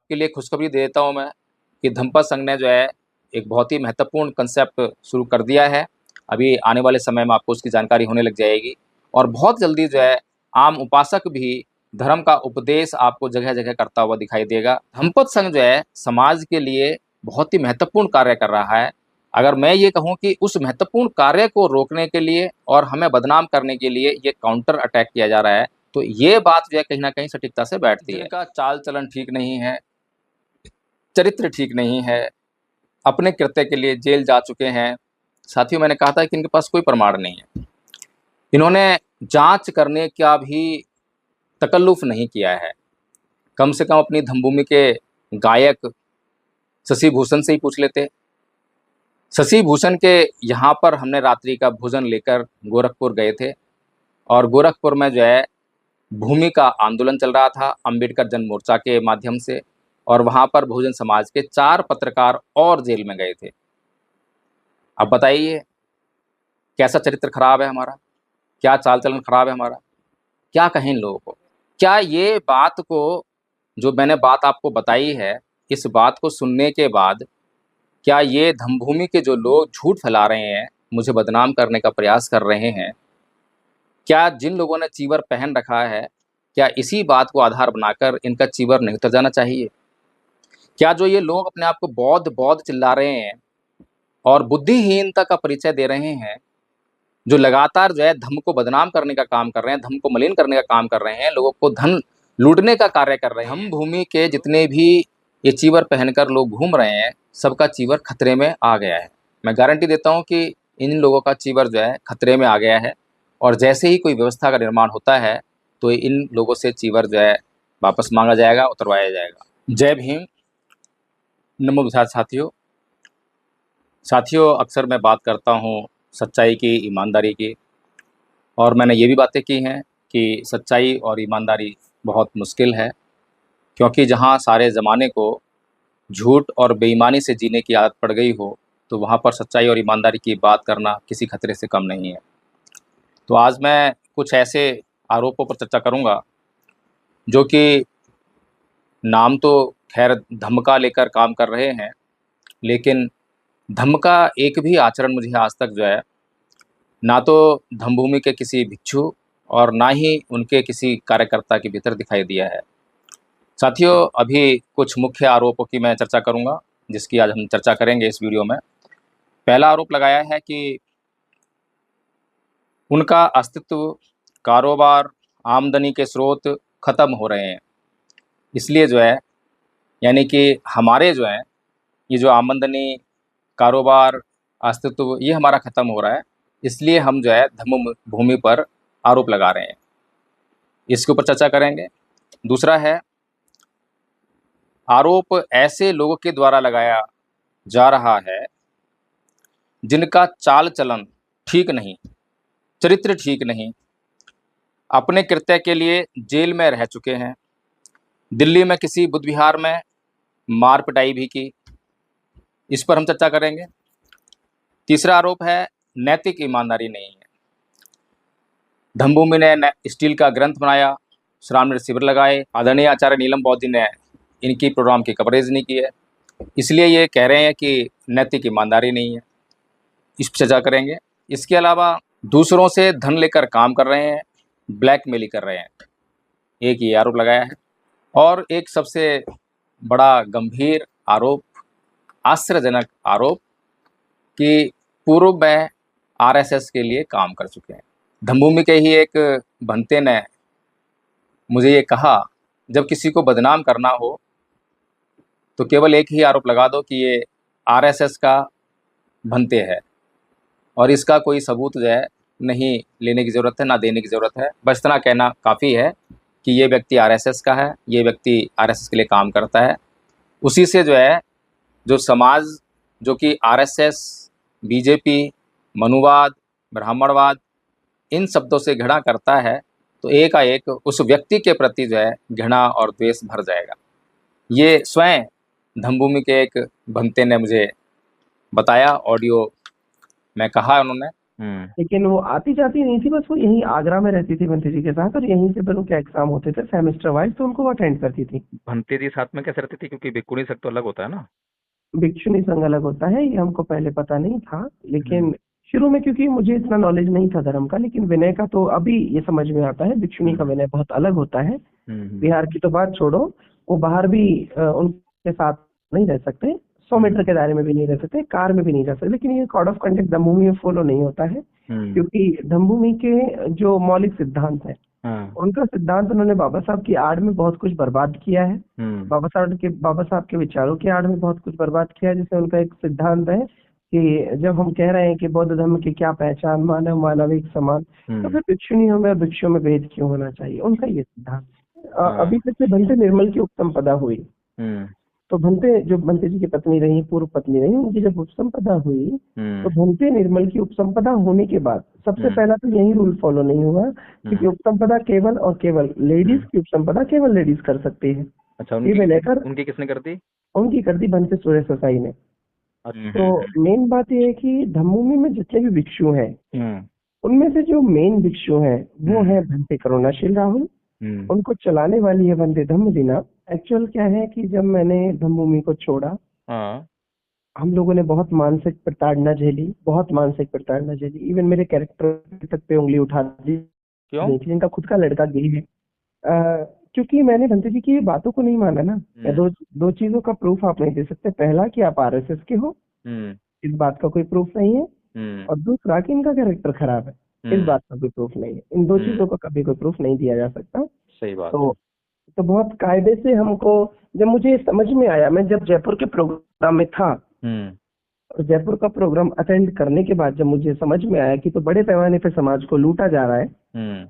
आपके लिए खुशखबरी दे देता हूँ मैं कि धम्मपद संघ ने जो है एक बहुत ही महत्वपूर्ण कंसेप्ट शुरू कर दिया है। अभी आने वाले समय में आपको उसकी जानकारी होने लग जाएगी और बहुत जल्दी जो है आम उपासक भी धर्म का उपदेश आपको जगह-जगह करता हुआ दिखाई देगा। धम्मपद संघ जो है समाज के लिए बहुत ही महत्वपूर्ण कार्य कर रहा है। अगर मैं ये कहूँ कि उस महत्वपूर्ण कार्य को रोकने के लिए और हमें बदनाम करने के लिए ये काउंटर अटैक किया जा रहा है, तो ये बात जो है कहीं न कहीं सटीकता से बैठती है। जिनका चाल-चलन ठीक नहीं है, चरित्र ठीक नहीं है, अपने कृत्य के लिए जेल जा चुके हैं। साथियों, मैंने कहा था कि इनके पास कोई प्रमाण नहीं है। इन्होंने जाँच करने का भी तकल्लुफ़ नहीं किया है। कम से कम अपनी धर्मभूमि के गायक शशि भूषण से ही पूछ लेते। शशि भूषण के यहाँ पर हमने रात्रि का भोजन लेकर गोरखपुर गए थे और गोरखपुर में जो है भूमि का आंदोलन चल रहा था अंबेडकर जन मोर्चा के माध्यम से, और वहाँ पर बहुजन समाज के 4 पत्रकार और जेल में गए थे। अब बताइए, कैसा चरित्र खराब है हमारा? क्या चाल-चलन खराब है हमारा? क्या कहें इन लोगों को? क्या ये बात को, जो मैंने बात आपको बताई है, इस बात को सुनने के बाद क्या ये धम्मभूमि के जो लोग झूठ फैला रहे हैं, मुझे बदनाम करने का प्रयास कर रहे हैं, क्या जिन लोगों ने चीवर पहन रखा है, क्या इसी बात को आधार बनाकर इनका चीवर नहीं उतर जाना चाहिए? क्या जो ये लोग अपने आप को बौद्ध बौद्ध चिल्ला रहे हैं और बुद्धिहीनता का परिचय दे रहे हैं, जो लगातार जो है धम्म को बदनाम करने का काम कर रहे हैं, धम्म को मलिन करने का काम कर रहे हैं, लोगों को धन लूटने का कार्य कर रहे हैं, धम्म भूमि के जितने भी ये चीवर पहनकर लोग घूम रहे हैं, सबका चीवर खतरे में आ गया है। मैं गारंटी देता हूँ कि इन लोगों का चीवर जो है खतरे में आ गया है और जैसे ही कोई व्यवस्था का निर्माण होता है, तो इन लोगों से चीवर जो है वापस माँगा जाएगा, उतरवाया जाएगा। जय भीम, नमो बुद्धाय साथियों। साथियों, अक्सर मैं बात करता हूँ सच्चाई की, ईमानदारी की, और मैंने ये भी बातें की हैं कि सच्चाई और ईमानदारी बहुत मुश्किल है, क्योंकि जहाँ सारे ज़माने को झूठ और बेईमानी से जीने की आदत पड़ गई हो, तो वहाँ पर सच्चाई और ईमानदारी की बात करना किसी खतरे से कम नहीं है। तो आज मैं कुछ ऐसे आरोपों पर चर्चा करूँगा, जो कि नाम तो खैर धम्म का लेकर काम कर रहे हैं, लेकिन धम्म का एक भी आचरण मुझे आज तक जो है, ना तो धम्मभूमि के किसी भिक्षु और ना ही उनके किसी कार्यकर्ता के भीतर दिखाई दिया है। साथियों, अभी कुछ मुख्य आरोपों की मैं चर्चा करूंगा, जिसकी आज हम चर्चा करेंगे इस वीडियो में। पहला आरोप लगाया है कि उनका अस्तित्व, कारोबार, आमदनी के स्रोत खत्म हो रहे हैं। इसलिए जो है, यानी कि हमारे जो है ये जो आमदनी, कारोबार, अस्तित्व ये हमारा ख़त्म हो रहा है, इसलिए हम जो है धम्म भूमि पर आरोप लगा रहे हैं। इसके ऊपर चर्चा करेंगे। दूसरा है, आरोप ऐसे लोगों के द्वारा लगाया जा रहा है जिनका चाल चलन ठीक नहीं, चरित्र ठीक नहीं, अपने कृत्य के लिए जेल में रह चुके हैं, दिल्ली में किसी बुद्ध विहार में मार पिटाई भी की। इस पर हम चर्चा करेंगे। तीसरा आरोप है, नैतिक ईमानदारी नहीं है। धम्मभूमि ने स्टील का ग्रंथ बनाया, श्रावण शिविर लगाए, आदरणीय आचार्य नीलम बौद्ध जी ने इनकी प्रोग्राम की कवरेज नहीं की है, इसलिए ये कह रहे हैं कि नैतिक ईमानदारी नहीं है। इस पर चर्चा करेंगे। इसके अलावा दूसरों से धन लेकर काम कर रहे हैं, ब्लैकमेलिंग कर रहे हैं, एक ये आरोप लगाया है। और एक सबसे बड़ा गंभीर आरोप, आश्चर्यजनक आरोप, कि पूर्व में आरएसएस के लिए काम कर चुके हैं। धम्मभूमि के ही एक भंते ने मुझे ये कहा, जब किसी को बदनाम करना हो तो केवल एक ही आरोप लगा दो कि ये आरएसएस का भंते है, और इसका कोई सबूत जो है नहीं लेने की ज़रूरत है, ना देने की ज़रूरत है। बस इतना कहना काफ़ी है कि ये व्यक्ति आरएसएस का है, ये व्यक्ति आरएसएस के लिए काम करता है। उसी से जो है, जो समाज जो कि आरएसएस, बीजेपी, मनुवाद, ब्राह्मणवाद इन शब्दों से घृणा करता है, तो एकाएक उस व्यक्ति के प्रति जो है घृणा और द्वेष भर जाएगा। ये स्वयं धम्मभूमि के एक भंते ने मुझे बताया, ऑडियो में कहा उन्होंने, हम्म। लेकिन वो आती जाती नहीं थी, बस वो यहीं आगरा में रहती थी बंटी जी के साथ, और यहीं से फिर उनके एग्जाम होते थे सेमेस्टर वाइज, तो उनको वो अटेंड करती थी। भंते जी साथ में कैसे रहती थी, क्योंकि भिक्खुनी संघ तो अलग होता है ना। भिक्षुणी संघ अलग होता है, ये हमको पहले पता नहीं था, हम्म। लेकिन शुरू में क्योंकि मुझे इतना नॉलेज नहीं था धर्म का, लेकिन विनय का तो अभी ये समझ में आता है, भिक्षुणी का हम्म। विनय बहुत अलग होता है। हम्म। बिहार की तो बात छोड़ो, वो बाहर भी उनके साथ नहीं रह सकते, 100 मीटर हम्म। के दायरे में भी नहीं रह सकते, कार में भी नहीं जा सकते, लेकिन ये कोड ऑफ कंडक्ट धम्मभूमि में फॉलो नहीं होता है, हम्म। क्योंकि धम्मभूमि के जो मौलिक सिद्धांत है, हाँ। उनका सिद्धांत उन्होंने बाबा साहब की आड़ में बहुत कुछ बर्बाद किया है। हम्म। बाबा साहब के विचारों की आड़ में बहुत कुछ बर्बाद किया है। जैसे उनका एक सिद्धांत है कि जब हम कह रहे हैं कि बौद्ध धर्म की क्या पहचान, मानव मानव एक समान, तो हम्म। फिर भिक्षुणियों में और भिक्षुओं में भेद क्यों होना चाहिए, उनका ये सिद्धांत है। अभी हाँ। जैसे भंते निर्मल की उपसंपदा हुई, हम्म। तो भंते जो भंते जी की पत्नी रही, पूर्व पत्नी रही, उनकी जब उपसंपदा हुई, तो हम्म। भंते निर्मल की उपसंपदा होने के बाद सबसे हम्म। पहला तो यही रूल फॉलो नहीं हुआ, क्योंकि हम्म। उपसंपदा केवल और केवल लेडीज हम्म। की उपसंपदा केवल लेडीज कर सकती है। अच्छा, ये उनकी मैं लेकर उनकी किसने कर दी? उनकी कर दी भंते सूर्य ससाई ने। तो मेन बात यह है कि धम्मभूमि में जितने भी भिक्षु हैं, हम्म। उनमें से जो मेन भिक्षु हैं वो हम्म। है भंते करुणाशील राहुल। हम्म। उनको चलाने वाली है वंदे धम्म दीना। एक्चुअल क्या है कि जब मैंने धम्मभूमि को छोड़ा, हाँ। हम लोगों ने बहुत मानसिक प्रताड़ना झेली, बहुत मानसिक प्रताड़ना झेली, इवन मेरे कैरेक्टर तक पे उंगली उठा दी क्यों? गई थी, जिनका खुद का लड़का गे है। क्योंकि मैंने भंते जी की बातों को नहीं माना ना। मैं हम्म। दो दो चीजों का प्रूफ आप नहीं दे सकते, पहला कि आप आरएसएस के हो, हम्म। इस बात का कोई प्रूफ नहीं है, हम्म। और दूसरा कि इनका कैरेक्टर खराब है, इस हम्म। बात का कोई प्रूफ नहीं है। इन दो हम्म। चीजों का कभी कोई प्रूफ नहीं दिया जा सकता। सही बात है। तो बहुत कायदे से हमको, जब मुझे समझ में आया, मैं जब जयपुर के प्रोग्राम में था, हम्म। और जयपुर का प्रोग्राम अटेंड करने के बाद जब मुझे समझ में आया कि तो बड़े पैमाने पे समाज को लूटा जा रहा है, हम्म।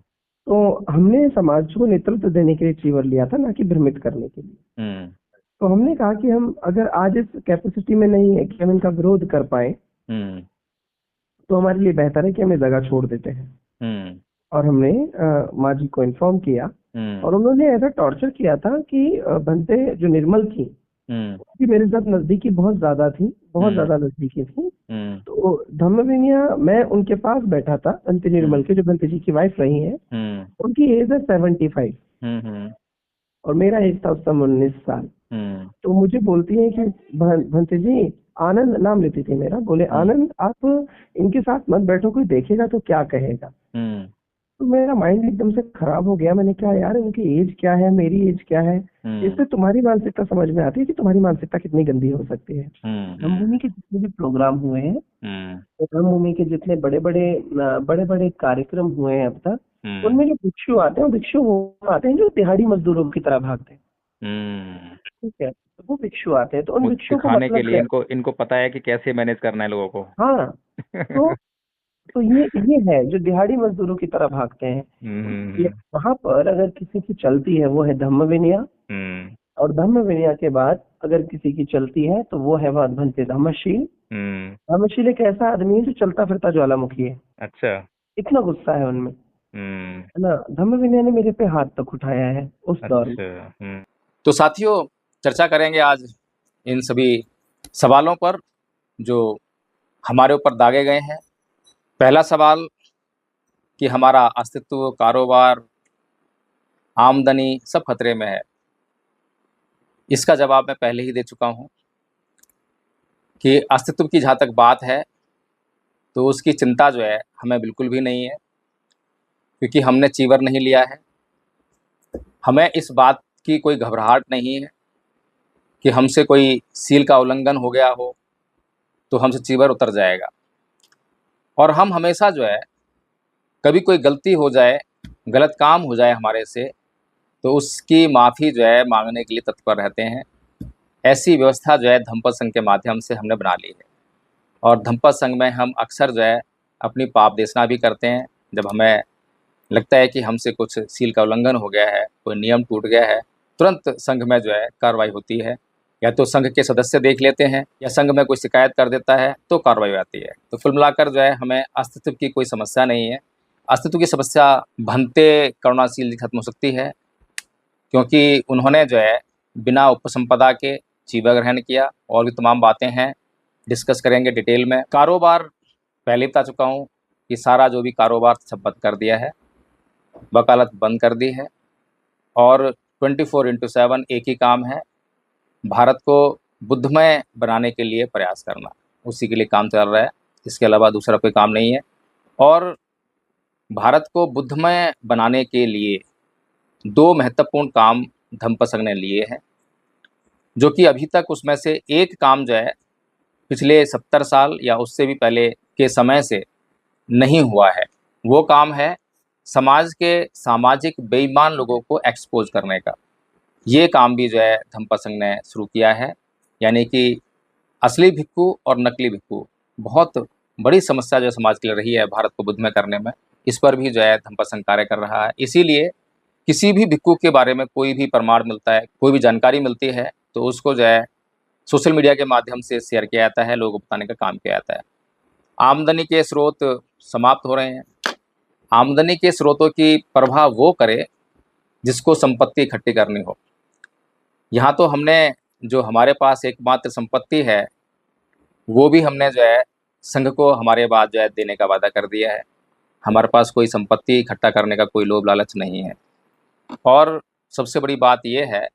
तो हमने समाज को नेतृत्व देने के लिए चीवर लिया था, ना कि भ्रमित करने के लिए। हम्म। तो हमने कहा कि हम अगर आज इस कैपेसिटी में नहीं है कि हम इनका विरोध कर पाए, हम्म। तो हमारे लिए बेहतर है कि हम ये जगह छोड़ देते हैं। हम्म। और हमने माँ जी को इन्फॉर्म किया, हम्म। और उन्होंने ऐसा टॉर्चर किया था कि भंते जो निर्मल थी, हम्म। कि मेरे साथ नजदीकी बहुत ज्यादा थी, बहुत हम्म। ज्यादा नजदीकी थी। हम्म। तो धम्मविनिया, मैं उनके पास बैठा था, भंते निर्मल हम्म। के जो भंते जी की वाइफ रही है, हम्म। उनकी एज है 75, हम्म। और मेरा एज था उस समय 19 साल। हम्म। तो मुझे बोलती है कि भंते जी, आनंद नाम लेती थी मेरा, बोले हम्म। आनंद आप इनके साथ मत बैठो, कोई देखेगा तो क्या कहेगा। हम्म। तो मेरा माइंड एकदम से खराब हो गया, मैंने कहा यार इनकी एज क्या है, मेरी एज क्या है, हम्म। इससे तुम्हारी मानसिकता समझ में आती है कि तुम्हारी मानसिकता कितनी गंदी हो सकती है। हम्म। धम्मभूमि के जितने भी प्रोग्राम हुए हैं, हम्म। तो धम्मभूमि के जितने बड़े बड़े कार्यक्रम हुए हैं अब तक, हम्म। उनमें जो भिक्षु आते हैं, वो भिक्षु वो आते हैं जो दिहाड़ी मजदूरों की तरह भागते हैं। हम्म। ठीक है, तो वो भिक्षु आते हैं, तो उन वो भिक्षुओं को दिखाने के मतलब लिए क्या। इनको इनको पता है कि कैसे मैनेज करना है लोगों को। हाँ, तो ये है जो दिहाड़ी मजदूरों की तरह भागते हैं। तो ये हम्म। वहां पर अगर किसी की चलती है, वो है धम्म विनया, हम्म। और धम्म विनया के बाद अगर किसी की चलती है, तो वो है भंते धम्मशील। हम्म। धम्मशील एक ऐसा आदमी है जो चलता फिरता ज्वालामुखी है, अच्छा। इतना गुस्सा है उनमें, हम्म। है ना। धम्म विनय ने मेरे पे हाथ तक उठाया है उस दौर में। अच्छा। तो साथियों, चर्चा करेंगे आज इन सभी सवालों पर जो हमारे ऊपर दागे गए हैं। पहला सवाल कि हमारा अस्तित्व, कारोबार, आमदनी सब खतरे में है। इसका जवाब मैं पहले ही दे चुका हूँ कि अस्तित्व की जहाँ तक बात है, तो उसकी चिंता जो है हमें बिल्कुल भी नहीं है, क्योंकि हमने चीवर नहीं लिया है। हमें इस बात की कोई घबराहट नहीं है कि हमसे कोई सील का उल्लंघन हो गया हो तो हमसे चीवर उतर जाएगा। और हम हमेशा जो है, कभी कोई गलती हो जाए, गलत काम हो जाए हमारे से, तो उसकी माफ़ी जो है मांगने के लिए तत्पर रहते हैं। ऐसी व्यवस्था जो है धम्पत संघ के माध्यम से हमने बना ली है। और धम्पत संघ में हम अक्सर जो है अपनी पाप देशना भी करते हैं। जब हमें लगता है कि हमसे कुछ सील का उल्लंघन हो गया है, कोई नियम टूट गया है, तुरंत संघ में जो है कार्रवाई होती है। या तो संघ के सदस्य देख लेते हैं, या संघ में कोई शिकायत कर देता है तो कार्रवाई आती है। तो कुल मिलाकर जो है हमें अस्तित्व की कोई समस्या नहीं है। अस्तित्व की समस्या भंते करुणाशील जी खत्म हो सकती है, क्योंकि उन्होंने जो है बिना उपसंपदा के जीवा ग्रहण किया। और भी तमाम बातें हैं, डिस्कस करेंगे डिटेल में। कारोबार पहले बता चुका हूँ, कि सारा जो भी कारोबार सब बंद कर दिया है, वकालत बंद कर दी है और 24/7 एक ही काम है, भारत को बुद्धमय बनाने के लिए प्रयास करना, उसी के लिए काम चल रहा है। इसके अलावा दूसरा कोई काम नहीं है। और भारत को बुद्धमय बनाने के लिए 2 महत्वपूर्ण काम धम्मपद संघ ने लिए हैं, जो कि अभी तक उसमें से एक काम जो है पिछले 70 साल या उससे भी पहले के समय से नहीं हुआ है। वो काम है समाज के सामाजिक बेईमान लोगों को एक्सपोज करने का। ये काम भी जो है धम्मपद संघ ने शुरू किया है, यानी कि असली भिक्खू और नकली भिक्खू बहुत बड़ी समस्या जो समाज के लिए रही है भारत को बुद्धमय करने में, इस पर भी जो है धम्मपद संघ कार्य कर रहा है। इसीलिए किसी भी भिक्खू के बारे में कोई भी प्रमाण मिलता है, कोई भी जानकारी मिलती है, तो उसको जो है सोशल मीडिया के माध्यम से शेयर किया जाता है, लोगों को बताने का काम किया जाता है। आमदनी के स्रोत समाप्त हो रहे हैं। आमदनी के स्रोतों की परवाह वो करे जिसको संपत्ति इकट्ठी करनी हो। यहाँ तो हमने जो हमारे पास एकमात्र संपत्ति है, वो भी हमने जो है संघ को हमारे बाद जो है देने का वादा कर दिया है। हमारे पास कोई संपत्ति इकट्ठा करने का कोई लोभ लालच नहीं है। और सबसे बड़ी बात ये है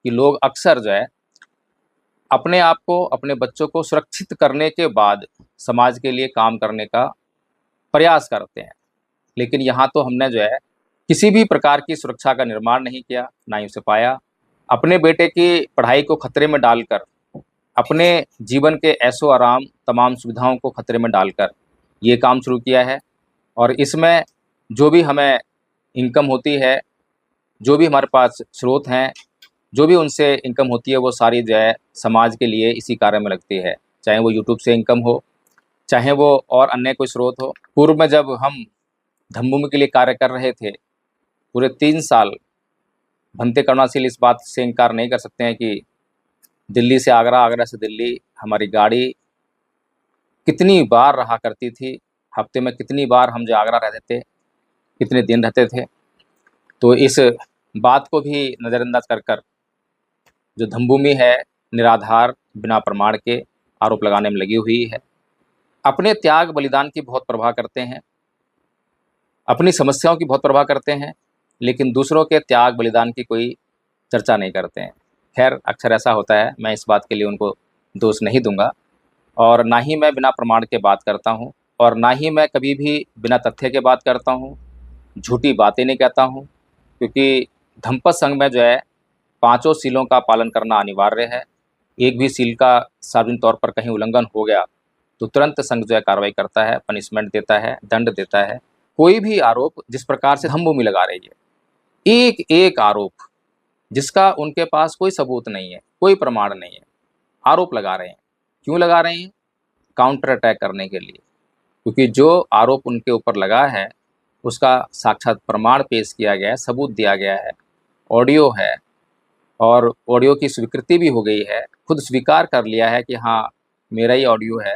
कि लोग अक्सर जो है अपने आप को, अपने बच्चों को सुरक्षित करने के बाद समाज के लिए काम करने का प्रयास करते हैं, लेकिन यहाँ तो हमने जो है किसी भी प्रकार की सुरक्षा का निर्माण नहीं किया, ना ही उसे पाया। अपने बेटे की पढ़ाई को खतरे में डालकर, अपने जीवन के ऐशो आराम तमाम सुविधाओं को खतरे में डालकर ये काम शुरू किया है। और इसमें जो भी हमें इनकम होती है, जो भी हमारे पास स्रोत हैं, जो भी उनसे इनकम होती है, वो सारी जो है समाज के लिए इसी कार्य में लगती है। चाहे वो यूट्यूब से इनकम हो, चाहे वो और अन्य कोई स्रोत हो। पूर्व में जब हम धम्मभूमि के लिए कार्य कर रहे थे, पूरे 3 साल भंते करुणाशील इस बात से इनकार नहीं कर सकते हैं कि दिल्ली से आगरा, आगरा से दिल्ली हमारी गाड़ी कितनी बार रहा करती थी। हफ्ते में कितनी बार हम जो आगरा रहते थे, कितने दिन रहते थे। तो इस बात को भी नज़रअंदाज कर कर जो धम्मभूमि है निराधार बिना प्रमाण के आरोप लगाने में लगी हुई है। अपने त्याग बलिदान की बहुत परवाह करते हैं, अपनी समस्याओं की बहुत परवाह करते हैं, लेकिन दूसरों के त्याग बलिदान की कोई चर्चा नहीं करते हैं। खैर, अक्सर ऐसा होता है, मैं इस बात के लिए उनको दोष नहीं दूंगा। और ना ही मैं बिना प्रमाण के बात करता हूँ, और ना ही मैं कभी भी बिना तथ्य के बात करता हूँ, झूठी बातें नहीं कहता हूँ। क्योंकि धम्मपद संघ में जो है 5 सीलों का पालन करना अनिवार्य है। एक भी सील का सार्वजनिक तौर पर कहीं उल्लंघन हो गया तो तुरंत संघ जो है कार्रवाई करता है, पनिशमेंट देता है, दंड देता है। कोई भी आरोप जिस प्रकार से धम्मभूमि लगा रही है, एक एक आरोप जिसका उनके पास कोई सबूत नहीं है, कोई प्रमाण नहीं है, आरोप लगा रहे हैं। क्यों लगा रहे हैं? काउंटर अटैक करने के लिए। क्योंकि जो आरोप उनके ऊपर लगा है उसका साक्षात प्रमाण पेश किया गया है, सबूत दिया गया है, ऑडियो है, और ऑडियो की स्वीकृति भी हो गई है। खुद स्वीकार कर लिया है कि हाँ मेरा ही ऑडियो है।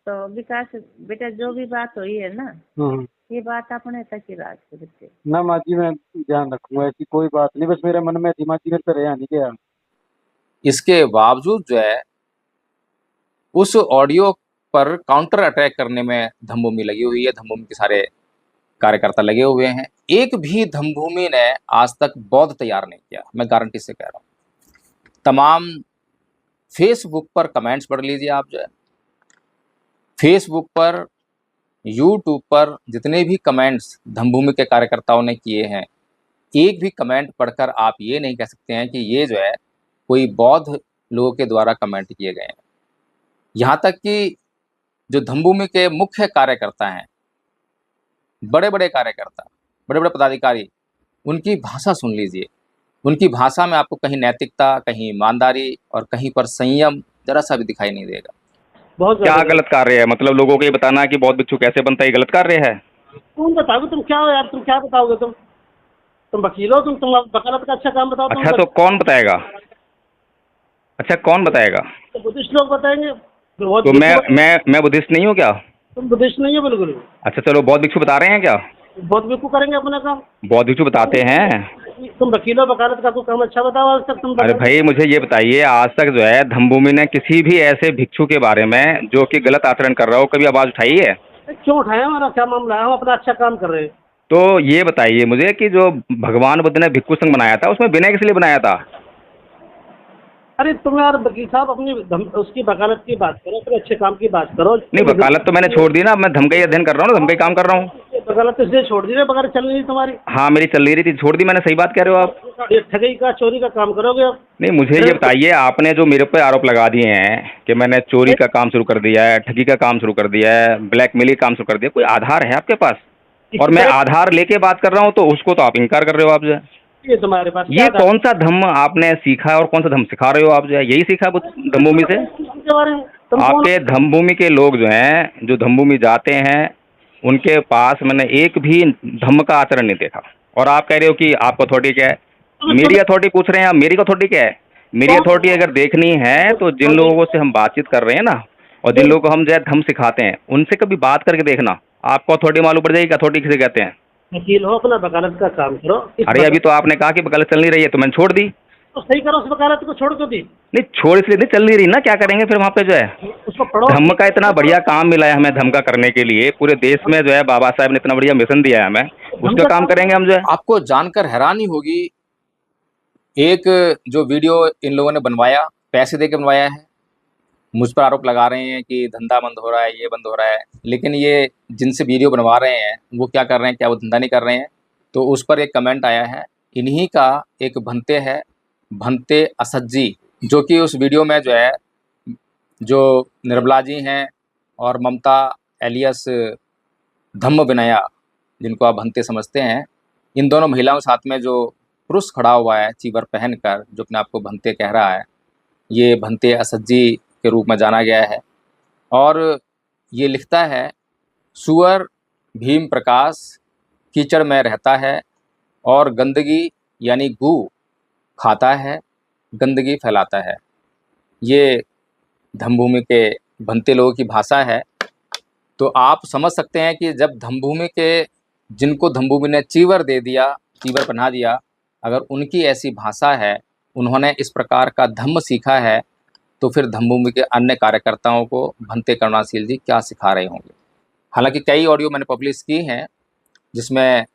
तो विकास बेटा, जो भी बात हुई है ना, ये बात अपने तक ही राज करते ना माँ जी, मैं ध्यान रखूंगा, ऐसी कोई बात नहीं, बस मेरे मन में थी माँ जी, मेरे पे रहा नहीं गया। इसके बावजूद जो है उस ऑडियो पर काउंटर अटैक करने में धम्मभूमि लगी हुई है, धम्मभूमि के सारे कार्यकर्ता लगे हुए हैं। एक भी धम्मभूमि ने आज तक बौद्ध तैयार नहीं किया, मैं गारंटी से कह रहा हूँ। तमाम फेसबुक पर कमेंट्स पढ़ लीजिए आप, जो है फेसबुक पर, यूट्यूब पर जितने भी कमेंट्स धम्मभूमि के कार्यकर्ताओं ने किए हैं, एक भी कमेंट पढ़कर आप ये नहीं कह सकते हैं कि ये जो है कोई बौद्ध लोगों के द्वारा कमेंट किए गए हैं। यहाँ तक कि जो धम्मभूमि के मुख्य कार्यकर्ता हैं, बड़े बड़े कार्यकर्ता, बड़े बड़े पदाधिकारी, उनकी भाषा सुन लीजिए। उनकी भाषा में आपको कहीं नैतिकता, कहीं ईमानदारी और कहीं पर संयम जरा सा भी दिखाई नहीं देगा। बहुत क्या गलत कार्य है? मतलब लोगों को ये बताना कि बौद्ध भिक्षु कैसे बनता है, ये गलत कार्य है? तुम बताओगे, तुम क्या हो यार, तुम क्या बताओगे? तुम वकील हो, तुम वकालत का अच्छा काम बताओ। अच्छा, तो कौन बताएगा? अच्छा, कौन बताएगा? तो बुद्धिस्ट लोग बताएंगे। तो मैं बुद्धिस्ट नहीं हूँ क्या? तुम बुद्धिस्ट नहीं हो बिल्कुल। अच्छा चलो, बौद्ध भिक्षु बता रहे हैं क्या? बहुत भिक्षु करेंगे अपना काम। बौद्ध भिक्षु बताते हैं। तुम वकील हो, वकालत का कोई काम अच्छा बताओ आज तक तुम। अरे भाई, मुझे ये बताइए, आज तक जो है धम्मभूमि ने किसी भी ऐसे भिक्षु के बारे में जो कि गलत आचरण कर रहा हो कभी आवाज उठाई है? क्यों उठाए? हमारा क्या मामला है? हम अपना अच्छा काम कर रहे हैं। तो ये बताइए मुझे कि जो भगवान बुद्ध ने भिक्षु संघ बनाया था उसमें विनय किस लिए बनाया था? अरे तुम यार वकील साहब अपनी उसकी वकालत की बात करो, फिर अच्छे काम की बात करो। नहीं, वकालत तो मैंने छोड़ दी ना, मैं धम का ही अध्ययन कर रहा हूँ ना, धम का ही काम कर रहा हूँ। वकालत तो इसलिए छोड़ दी ना, वकालत चल रही तुम्हारी। हाँ, मेरी चल रही थी, छोड़ दी मैंने, सही बात कह रहे हो आप। ये ठगी का चोरी का काम करोगे आप? नहीं, मुझे ये बताइए, आपने जो मेरे पे आरोप लगा दिए हैं कि मैंने चोरी का काम शुरू कर दिया है, ठगी का काम शुरू कर दिया है, ब्लैकमेलिंग का काम शुरू कर दिया, कोई आधार है आपके पास? और मैं आधार लेके बात कर रहा हूँ तो उसको तो आप इनकार कर रहे हो आप जो है। ये तुम्हारे पास ये कौन सा धम्म आपने सीखा है और कौन सा धम्म सिखा रहे हो आप जो है? यही सीखा धम्मभूमि से? के बारे में तुम आपके धम्मभूमि के लोग जो हैं, जो धम्मभूमि जाते हैं, उनके पास मैंने एक भी धम्म का आचरण नहीं देखा। और आप कह रहे हो कि आपको अथॉरिटी क्या है? मेरी अथॉरिटी पूछ रहे हैं आप, मेरी अथॉरिटी क्या है? मेरी अथॉरिटी अगर देखनी है तो जिन लोगों से हम बातचीत कर रहे हैं ना, और जिन लोगों को हम जो है धम्म सिखाते हैं, उनसे कभी बात करके देखना, आपको अथॉरिटी मालूम पड़ जाएगी कि अथॉरिटी किसे कहते हैं। वकील हो, अपना वकालत का काम करो। अरे अभी तो आपने कहा कि वकालत चल नहीं रही है तो मैंने छोड़ दी। तो सही करो, उस वकालत को छोड़ दो दी। नहीं, छोड़ इसलिए नहीं, चल नहीं रही ना, क्या करेंगे फिर वहाँ पे जो है? उसको पढ़ो। धम्म का इतना बढ़िया काम मिला है हमें, धम्म का करने के लिए पूरे देश में जो है बाबा साहब ने इतना बढ़िया मिशन दिया है हमें, उसका काम करेंगे हम जो है। आपको जानकर हैरानी होगी, एक जो वीडियो इन लोगों ने बनवाया, पैसे दे के बनवाया है, मुझ पर आरोप लगा रहे हैं कि धंधा बंद हो रहा है, ये बंद हो रहा है, लेकिन ये जिनसे वीडियो बनवा रहे हैं वो क्या कर रहे हैं, क्या वो धंधा नहीं कर रहे हैं? तो उस पर एक कमेंट आया है, इन्हीं का एक भंते है, भंते असज्जी, जो कि उस वीडियो में जो है, जो निर्मला जी हैं और ममता एलियस धम्म विनया, जिनको आप भंते समझते हैं, इन दोनों महिलाओं के साथ में जो पुरुष खड़ा हुआ है चीवर पहनकर, जो अपने आप को भंते कह रहा है, ये भंते असज्जी के रूप में जाना गया है। और ये लिखता है, सुअर भीम प्रकाश कीचड़ में रहता है और गंदगी यानी गू खाता है, गंदगी फैलाता है। ये धम्मभूमि के भंते लोगों की भाषा है। तो आप समझ सकते हैं कि जब धम्मभूमि के, जिनको धम्मभूमि ने चीवर दे दिया, चीवर पहना दिया, अगर उनकी ऐसी भाषा है, उन्होंने इस प्रकार का धम्म सीखा है, तो फिर धम्मभूमि के अन्य कार्यकर्ताओं को भंते करुणाशील जी क्या सिखा रहे होंगे। हालांकि कई ऑडियो मैंने पब्लिश की हैं जिसमें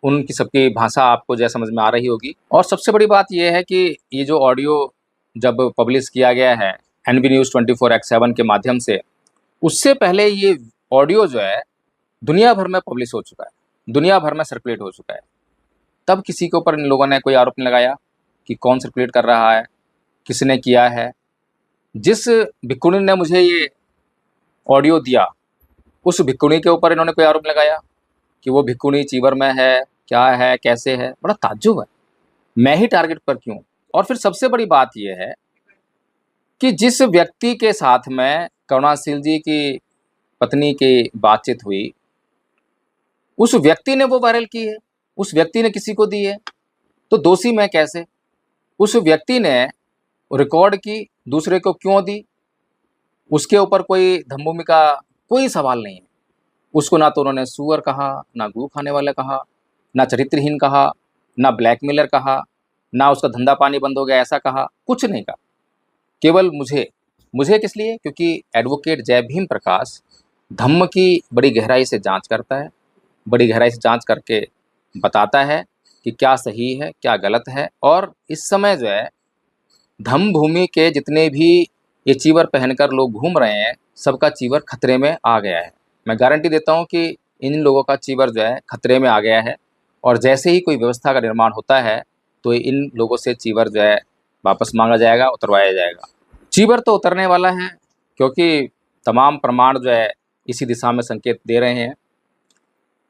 उनकी सबकी भाषा आपको जैसे समझ में आ रही होगी। और सबसे बड़ी बात यह है कि ये जो ऑडियो जब पब्लिश किया गया है NV News 24x7 के माध्यम से, उससे पहले ये ऑडियो जो है दुनिया भर में पब्लिश हो चुका है, दुनिया भर में सर्कुलेट हो चुका है। तब किसी के ऊपर इन लोगों ने कोई आरोप नहीं लगाया कि कौन सर्कुलेट कर रहा है, किसने किया है। जिस भिक्खुनी ने मुझे ये ऑडियो दिया, उस भिक्खुनी के ऊपर इन्होंने कोई आरोप लगाया कि वो भिक्खुनी चीवर में है, क्या है, कैसे है। बड़ा ताज्जुब है, मैं ही टारगेट पर क्यों? और फिर सबसे बड़ी बात यह है कि जिस व्यक्ति के साथ में करुणाशील जी की पत्नी की बातचीत हुई, उस व्यक्ति ने वो वायरल की है, उस व्यक्ति ने किसी को दी है, तो दोषी मैं कैसे? उस व्यक्ति ने रिकॉर्ड की, दूसरे को क्यों दी? उसके ऊपर कोई धम्मभूमि का कोई सवाल नहीं है। उसको ना तो उन्होंने सुअर कहा, ना गू खाने वाला कहा, ना चरित्रहीन कहा, ना ब्लैकमेलर कहा, ना उसका धंधा पानी बंद हो गया ऐसा कहा, कुछ नहीं कहा। केवल मुझे किस लिए? क्योंकि एडवोकेट जय भीम प्रकाश धम्म की बड़ी गहराई से जांच करता है, बड़ी गहराई से जांच करके बताता है कि क्या सही है, क्या गलत है। और इस समय जो है धम्म भूमि के जितने भी ये चीवर पहनकर लोग घूम रहे हैं, सबका चीवर खतरे में आ गया है। मैं गारंटी देता हूँ कि इन लोगों का चीवर जो है खतरे में आ गया है। और जैसे ही कोई व्यवस्था का निर्माण होता है तो इन लोगों से चीवर जो है वापस मांगा जाएगा, उतरवाया जाएगा। चीवर तो उतरने वाला है, क्योंकि तमाम प्रमाण जो है इसी दिशा में संकेत दे रहे हैं।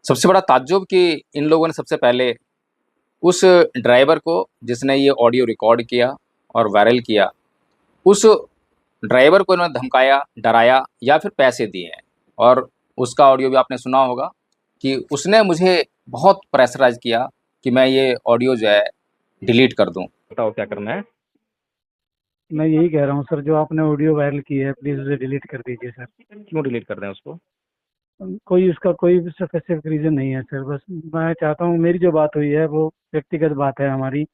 सबसे बड़ा ताज्जुब कि इन लोगों ने सबसे पहले उस ड्राइवर को, जिसने ये ऑडियो रिकॉर्ड किया और वायरल किया, उस ड्राइवर को इन्होंने धमकाया, डराया या फिर पैसे दिए हैं। और उसका ऑडियो भी आपने सुना होगा कि उसने मुझे बहुत प्रेशराइज किया कि मैं ये ऑडियो जो है डिलीट कर दूं। बताओ क्या करना है? मैं यही कह रहा हूँ सर, जो आपने ऑडियो वायरल की है प्लीज उसे डिलीट कर दीजिए सर। क्यों डिलीट कर दें उसको? कोई उसका कोई स्पेसिफिक रीजन नहीं है सर, बस मैं चाहता हूँ, मेरी जो बात हुई है वो व्यक्तिगत बात है हमारी,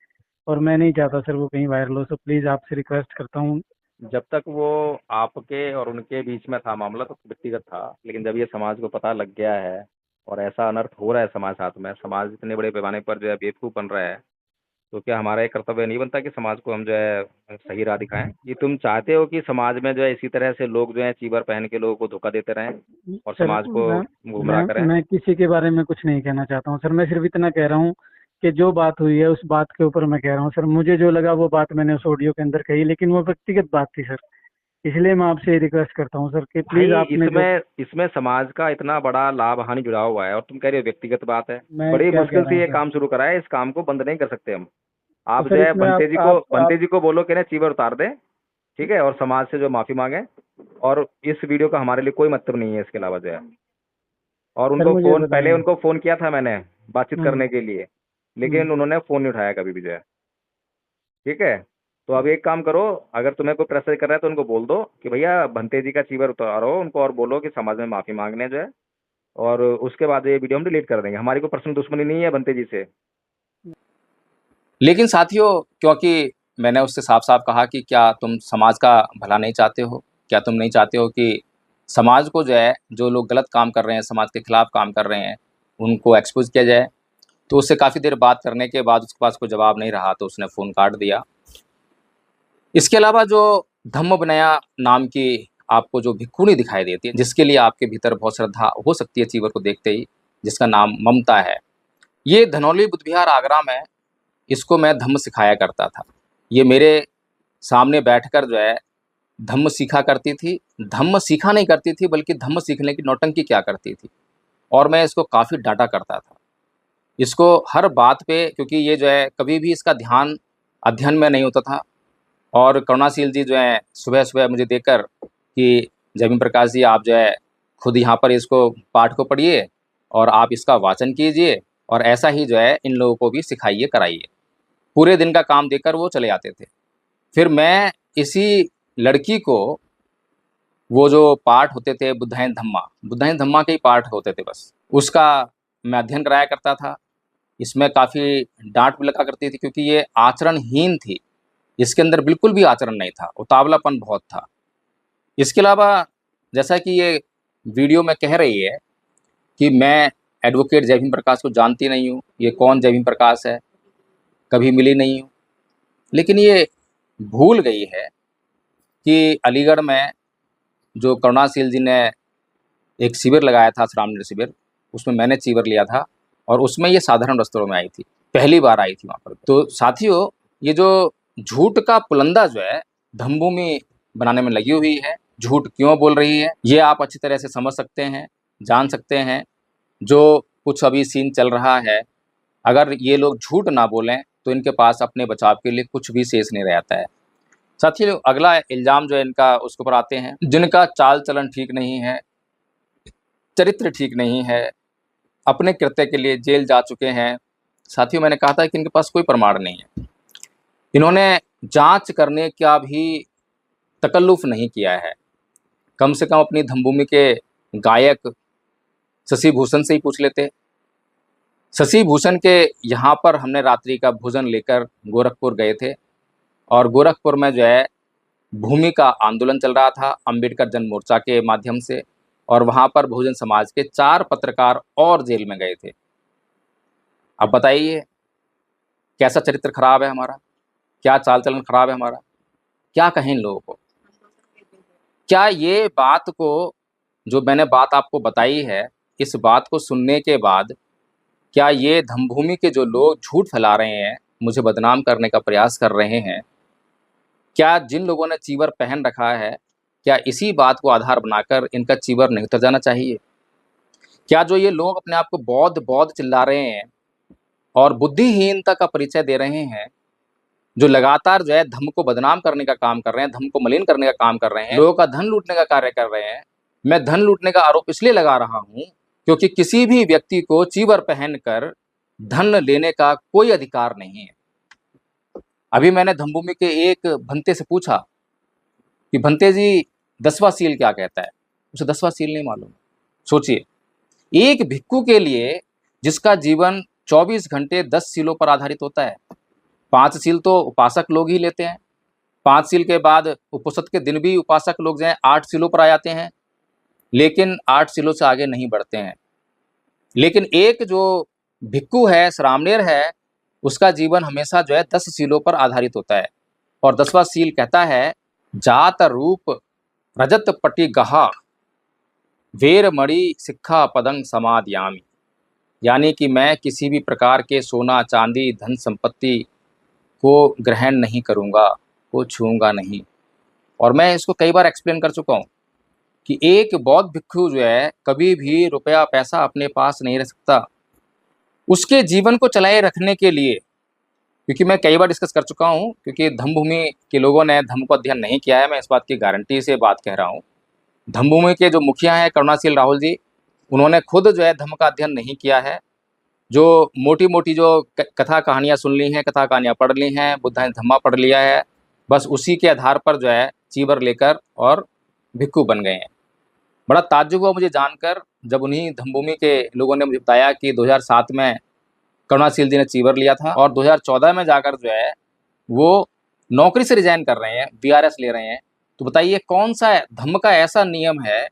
और मैं नहीं चाहता सर वो कहीं वायरल हो। सो प्लीज आपसे रिक्वेस्ट करता हूँ जब तक वो आपके और उनके बीच में था मामला तो व्यक्तिगत था, लेकिन जब ये समाज को पता लग गया है और ऐसा अनर्थ हो रहा है समाज साथ में, समाज इतने बड़े पैमाने पर जो है बेवकूफ़ बन रहा है, तो क्या हमारा ये कर्तव्य नहीं बनता कि समाज को हम जो है सही राह दिखाएं? कि तुम चाहते हो कि समाज में जो है इसी तरह से लोग जो है चीबर पहन के लोगों को धोखा देते रहें और सर समाज को गुमराह करें? मैं किसी के बारे में कुछ नहीं कहना चाहता हूँ सर। मैं सिर्फ इतना कह रहा हूँ कि जो बात हुई है उस बात के ऊपर मैं कह रहा हूँ सर। मुझे जो लगा वो बात मैंने उस ऑडियो के अंदर कही, लेकिन वो व्यक्तिगत बात थी सर। इसलिए मैं आपसे रिक्वेस्ट करता हूँ सर कि भाई प्लीज आपने जो इसमें समाज का इतना बड़ा लाभ हानि जुड़ा हुआ है और तुम कह रहे हो व्यक्तिगत बात है। मैं बड़ी क्या कह मुश्किल रहा से हूँ ये सर। काम शुरू करा है, इस काम को बंद नहीं कर सकते हम। तो आप सर जो है इसमें आप बंते जी को बोलो कि ना चीवर उतार दें, ठीक है, और समाज से जो माफी मांगे। और इस वीडियो का हमारे लिए कोई मतलब नहीं है इसके अलावा जो है। और सर उनको मुझे फोन पहले बताइए। उनको फोन किया था मैंने बातचीत हम्म करने के लिए, हम्म लेकिन उन्होंने फोन नहीं उठाया कभी भी जो है। ठीक है, तो अब एक काम करो, अगर तुम्हें कोई प्रेशर कर रहा है तो उनको बोल दो कि भैया भंते जी का चीवर उतारो उनको, और बोलो कि समाज में माफी मांगने जो है, और उसके बाद ये वीडियो हम डिलीट कर देंगे। हमारी कोई पर्सनल दुश्मनी नहीं है बंते जी से। लेकिन साथियों, क्योंकि मैंने उससे साफ-साफ कहा कि क्या तुम समाज का भला नहीं चाहते हो? क्या तुम नहीं चाहते हो कि समाज को जो है, जो लोग गलत काम कर रहे हैं, समाज के खिलाफ काम कर रहे हैं, उनको एक्सपोज़ किया जाए? तो उससे काफ़ी देर बात करने के बाद उसके पास कोई जवाब नहीं रहा, तो उसने फ़ोन काट दिया। इसके अलावा जो धम्म विनया नाम की आपको जो भिक्षुणी दिखाई देती है, जिसके लिए आपके भीतर बहुत श्रद्धा हो सकती है चीवर को देखते ही, जिसका नाम ममता है। ये धनौली बुद्ध विहार आगरा में इसको मैं धम्म सिखाया करता था। ये मेरे सामने बैठकर जो है धम्म सीखा करती थी। धम्म सीखा नहीं करती थी, बल्कि धम्म सीखने की नौटंकी किया करती थी, और मैं इसको काफ़ी डाँटा करता था। इसको हर बात पे, क्योंकि ये जो है कभी भी इसका ध्यान अध्ययन में नहीं होता था। और करुणाशील जी जो हैं सुबह-सुबह मुझे देखकर कि जयवीर प्रकाश जी, आप जो है खुद यहाँ पर इसको पाठ को पढ़िए और आप इसका वाचन कीजिए, और ऐसा ही जो है इन लोगों को भी सिखाइए, कराइए। पूरे दिन का काम देकर वो चले जाते थे। फिर मैं इसी लड़की को, वो जो पाठ होते थे बुद्धायन धम्मा के ही पाठ होते थे बस, उसका मैं अध्ययन कराया करता था। इसमें काफ़ी डाँट भी लगा करती थी, क्योंकि ये आचरणहीन थी। इसके अंदर बिल्कुल भी आचरण नहीं था, उतावलापन बहुत था। इसके अलावा जैसा कि ये वीडियो में कह रही है कि मैं एडवोकेट जयभीम प्रकाश को जानती नहीं हूँ, ये कौन जयभीम प्रकाश है, कभी मिली नहीं हूँ। लेकिन ये भूल गई है कि अलीगढ़ में जो करुणाशील जी ने एक शिविर लगाया था, श्रामणेर शिविर, उसमें मैंने चीवर लिया था, और उसमें ये साधारण वस्त्रों में आई थी, पहली बार आई थी वहाँ पर। तो साथियों, ये जो झूठ का पुलंदा जो है धम्मभूमि बनाने में लगी हुई है, झूठ क्यों बोल रही है, ये आप अच्छी तरह से समझ सकते हैं, जान सकते हैं। जो कुछ अभी सीन चल रहा है, अगर ये लोग झूठ ना बोलें तो इनके पास अपने बचाव के लिए कुछ भी शेष नहीं रहता है। साथियों, अगला इल्ज़ाम जो है इनका, उसके ऊपर आते हैं। जिनका चाल चलन ठीक नहीं है, चरित्र ठीक नहीं है, अपने कृत्य के लिए जेल जा चुके हैं। साथियों, मैंने कहा था कि इनके पास कोई प्रमाण नहीं है। इन्होंने जांच करने का भी तकल्लुफ़ नहीं किया है। कम से कम अपनी धम्मभूमि के गायक शशि भूषण से ही पूछ लेते। शशि भूषण के यहाँ पर हमने रात्रि का भोजन लेकर गोरखपुर गए थे, और गोरखपुर में जो है भूमि का आंदोलन चल रहा था अंबेडकर जन मोर्चा के माध्यम से, और वहाँ पर बहुजन समाज के 4 पत्रकार और जेल में गए थे। अब बताइए, कैसा चरित्र खराब है हमारा, क्या चाल चलन खराब है हमारा, क्या कहें इन लोगों को? क्या ये बात को, जो मैंने बात आपको बताई है, इस बात को सुनने के बाद क्या ये धम्मभूमि के जो लोग झूठ फैला रहे हैं, मुझे बदनाम करने का प्रयास कर रहे हैं, क्या जिन लोगों ने चीवर पहन रखा है, क्या इसी बात को आधार बनाकर इनका चीवर नहीं उतर जाना चाहिए? क्या जो ये लोग अपने आप को बौद्ध चिल्ला रहे हैं और बुद्धिहीनता का परिचय दे रहे हैं, जो लगातार जो है धम्म को बदनाम करने का काम कर रहे हैं, धम्म को मलिन करने का काम कर रहे हैं, लोगों का धन लूटने का कार्य कर रहे हैं। मैं धन लूटने का आरोप इसलिए लगा रहा हूँ क्योंकि किसी भी व्यक्ति को चीवर पहनकर धन लेने का कोई अधिकार नहीं है। अभी मैंने धम्मभूमि के एक भंते से पूछा कि भंते जी, 10वां सील क्या कहता है? उसे 10वां सील नहीं मालूम। सोचिए, एक भिक्षु के लिए जिसका जीवन 24 घंटे 10 सीलों पर आधारित होता है, 5 सील तो उपासक लोग ही लेते हैं, 5 सील के बाद उपोषित के दिन भी उपासक लोग जो हैं 8 सीलों पर आ जाते हैं, लेकिन 8 सीलों से आगे नहीं बढ़ते हैं। लेकिन एक जो भिक्खु है, श्रामणेर है, उसका जीवन हमेशा जो है 10 सीलों पर आधारित होता है। और 10वां सील कहता है, जात रूप रजत पटी गहा वेर मणि सिक्खा पदंग समादयामी, यानी कि मैं किसी भी प्रकार के सोना चांदी धन संपत्ति को ग्रहण नहीं करूँगा, को छूऊंगा नहीं। और मैं इसको कई बार एक्सप्लेन कर चुका हूँ कि एक बौद्ध भिक्षु जो है कभी भी रुपया पैसा अपने पास नहीं रख सकता। उसके जीवन को चलाए रखने के लिए, क्योंकि मैं कई बार डिस्कस कर चुका हूँ, क्योंकि धम्मभूमि के लोगों ने धम्म को अध्ययन नहीं किया है, मैं इस बात की गारंटी से बात कह रहा हूँ। धम्मभूमि के जो मुखिया हैं करुणाशील राहुल जी, उन्होंने खुद जो है धम्म का अध्ययन नहीं किया है। जो मोटी मोटी जो कथा कहानियाँ सुन ली हैं, कथा कहानियाँ पढ़ ली हैं, बुद्धा ने धम्मा पढ़ लिया है, बस उसी के आधार पर जो है चीवर लेकर और भिक्खु बन गए हैं। बड़ा ताज्जुब हुआ मुझे जानकर जब उन्हीं धम्मभूमि के लोगों ने मुझे बताया कि 2007 में करुणाशील जी ने चीवर लिया था और 2014 में जाकर जो है वो नौकरी से रिजाइन कर रहे हैं, VRS ले रहे हैं। तो बताइए कौन सा धम्म का ऐसा नियम है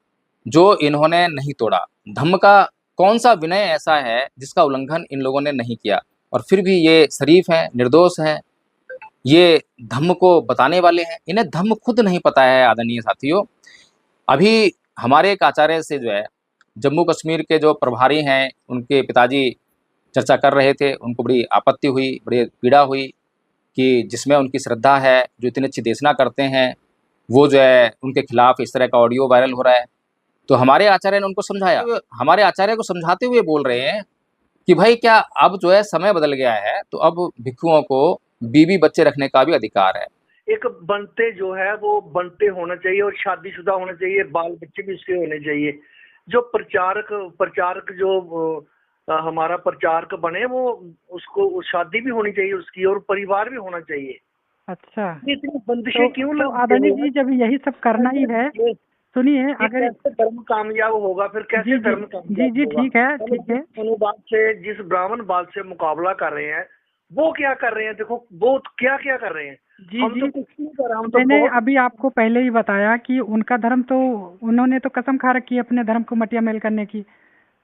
जो इन्होंने नहीं तोड़ा? धम्म का कौन सा विनय ऐसा है जिसका उल्लंघन इन लोगों ने नहीं किया? और फिर भी ये शरीफ हैं, निर्दोष हैं, ये धम्म को बताने वाले हैं। इन्हें धम्म खुद नहीं पता है आदरणीय साथियों। अभी हमारे एक आचार्य से जो है जम्मू कश्मीर के जो प्रभारी हैं, उनके पिताजी चर्चा कर रहे थे, उनको बड़ी आपत्ति हुई, बड़ी पीड़ा हुई कि जिसमें उनकी श्रद्धा है, जो इतनी अच्छी देशना करते हैं, वो जो है उनके खिलाफ इस तरह का ऑडियो वायरल हो रहा है। तो हमारे आचार्य ने उनको समझाया। हमारे आचार्य को समझाते हुए बोल रहे हैं कि भाई क्या अब जो है समय बदल गया है, तो अब भिक्षुओं को बीवी बच्चे रखने का भी अधिकार है। एक बनते जो है वो बनते होना चाहिए और शादीशुदा होना चाहिए, बाल बच्चे भी उसके होने चाहिए। जो प्रचारक जो हमारा प्रचारक बने वो उसको शादी भी होनी चाहिए उसकी और परिवार भी होना चाहिए। अच्छा, इतनी बंदिशें क्यों तो आदरणीय जी जब यही सब करना ही है, सुनिए, अगर कैसे धर्म कामयाब होगा, फिर कैसे धर्म कामयाब जी ठीक है, ठीक है। अनुवाद से जिस ब्राह्मण बाल से मुकाबला कर रहे हैं वो क्या कर रहे हैं, देखो वो क्या क्या कर रहे हैं। हम तो कुछ नहीं कर रहे, हम तो मैंने अभी आपको पहले ही बताया कि उनका धर्म तो उन्होंने तो कसम खा रखी है अपने धर्म को मटिया मेल करने की।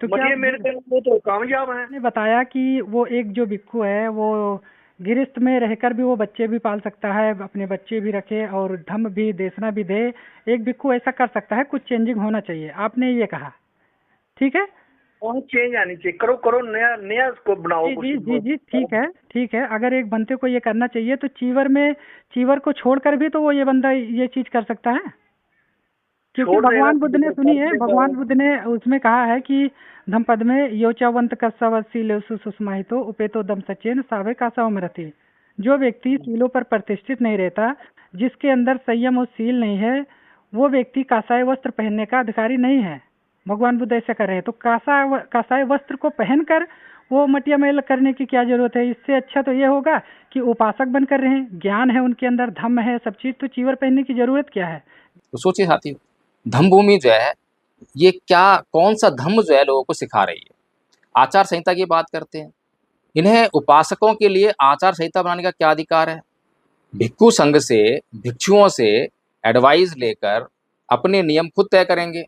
तो क्या मेरे वो तो कामयाब है। ने बताया कि वो एक जो भिक्षु है वो गृहस्थ में रहकर भी वो बच्चे भी पाल सकता है, अपने बच्चे भी रखे और धम्म भी देशना भी दे। एक भिक्षु ऐसा कर सकता है, कुछ चेंजिंग होना चाहिए, आपने ये कहा, ठीक है। और चेंज आनी चाहिए, करो नया उसको बनाओ। जी ठीक है। अगर एक बंदे को ये करना चाहिए तो चीवर को छोड़कर भी तो वो ये बंदा ये चीज कर सकता है, क्योंकि भगवान बुद्ध ने, सुनिए, भगवान बुद्ध ने उसमें कहा है कि धम्पद में योचावंत कस्सावशील सुषमाहितो उपेतो दम सचेन सावे कासाव में रहती। जो व्यक्ति सीलों पर प्रतिष्ठित नहीं रहता, जिसके अंदर संयम और सील नहीं है, वो व्यक्ति कासाय वस्त्र पहनने का अधिकारी नहीं है। भगवान बुद्ध ऐसा कर रहे हैं, तो कासाय वस्त्र को पहनकर वो मटिया मेल करने की क्या जरूरत है? इससे अच्छा तो ये होगा कि उपासक बनकर रहें, ज्ञान है उनके अंदर, धम्म है, सब चीज, तो चीवर पहनने की जरूरत क्या है? तो सोचिए साथी, धम्मभूमि जो है ये क्या कौन सा धम्म जो है लोगों को सिखा रही है? आचार संहिता की बात करते हैं, इन्हें उपासकों के लिए आचार संहिता बनाने का क्या अधिकार है? भिक्षु संघ से, भिक्षुओं से एडवाइस लेकर अपने नियम खुद तय करेंगे।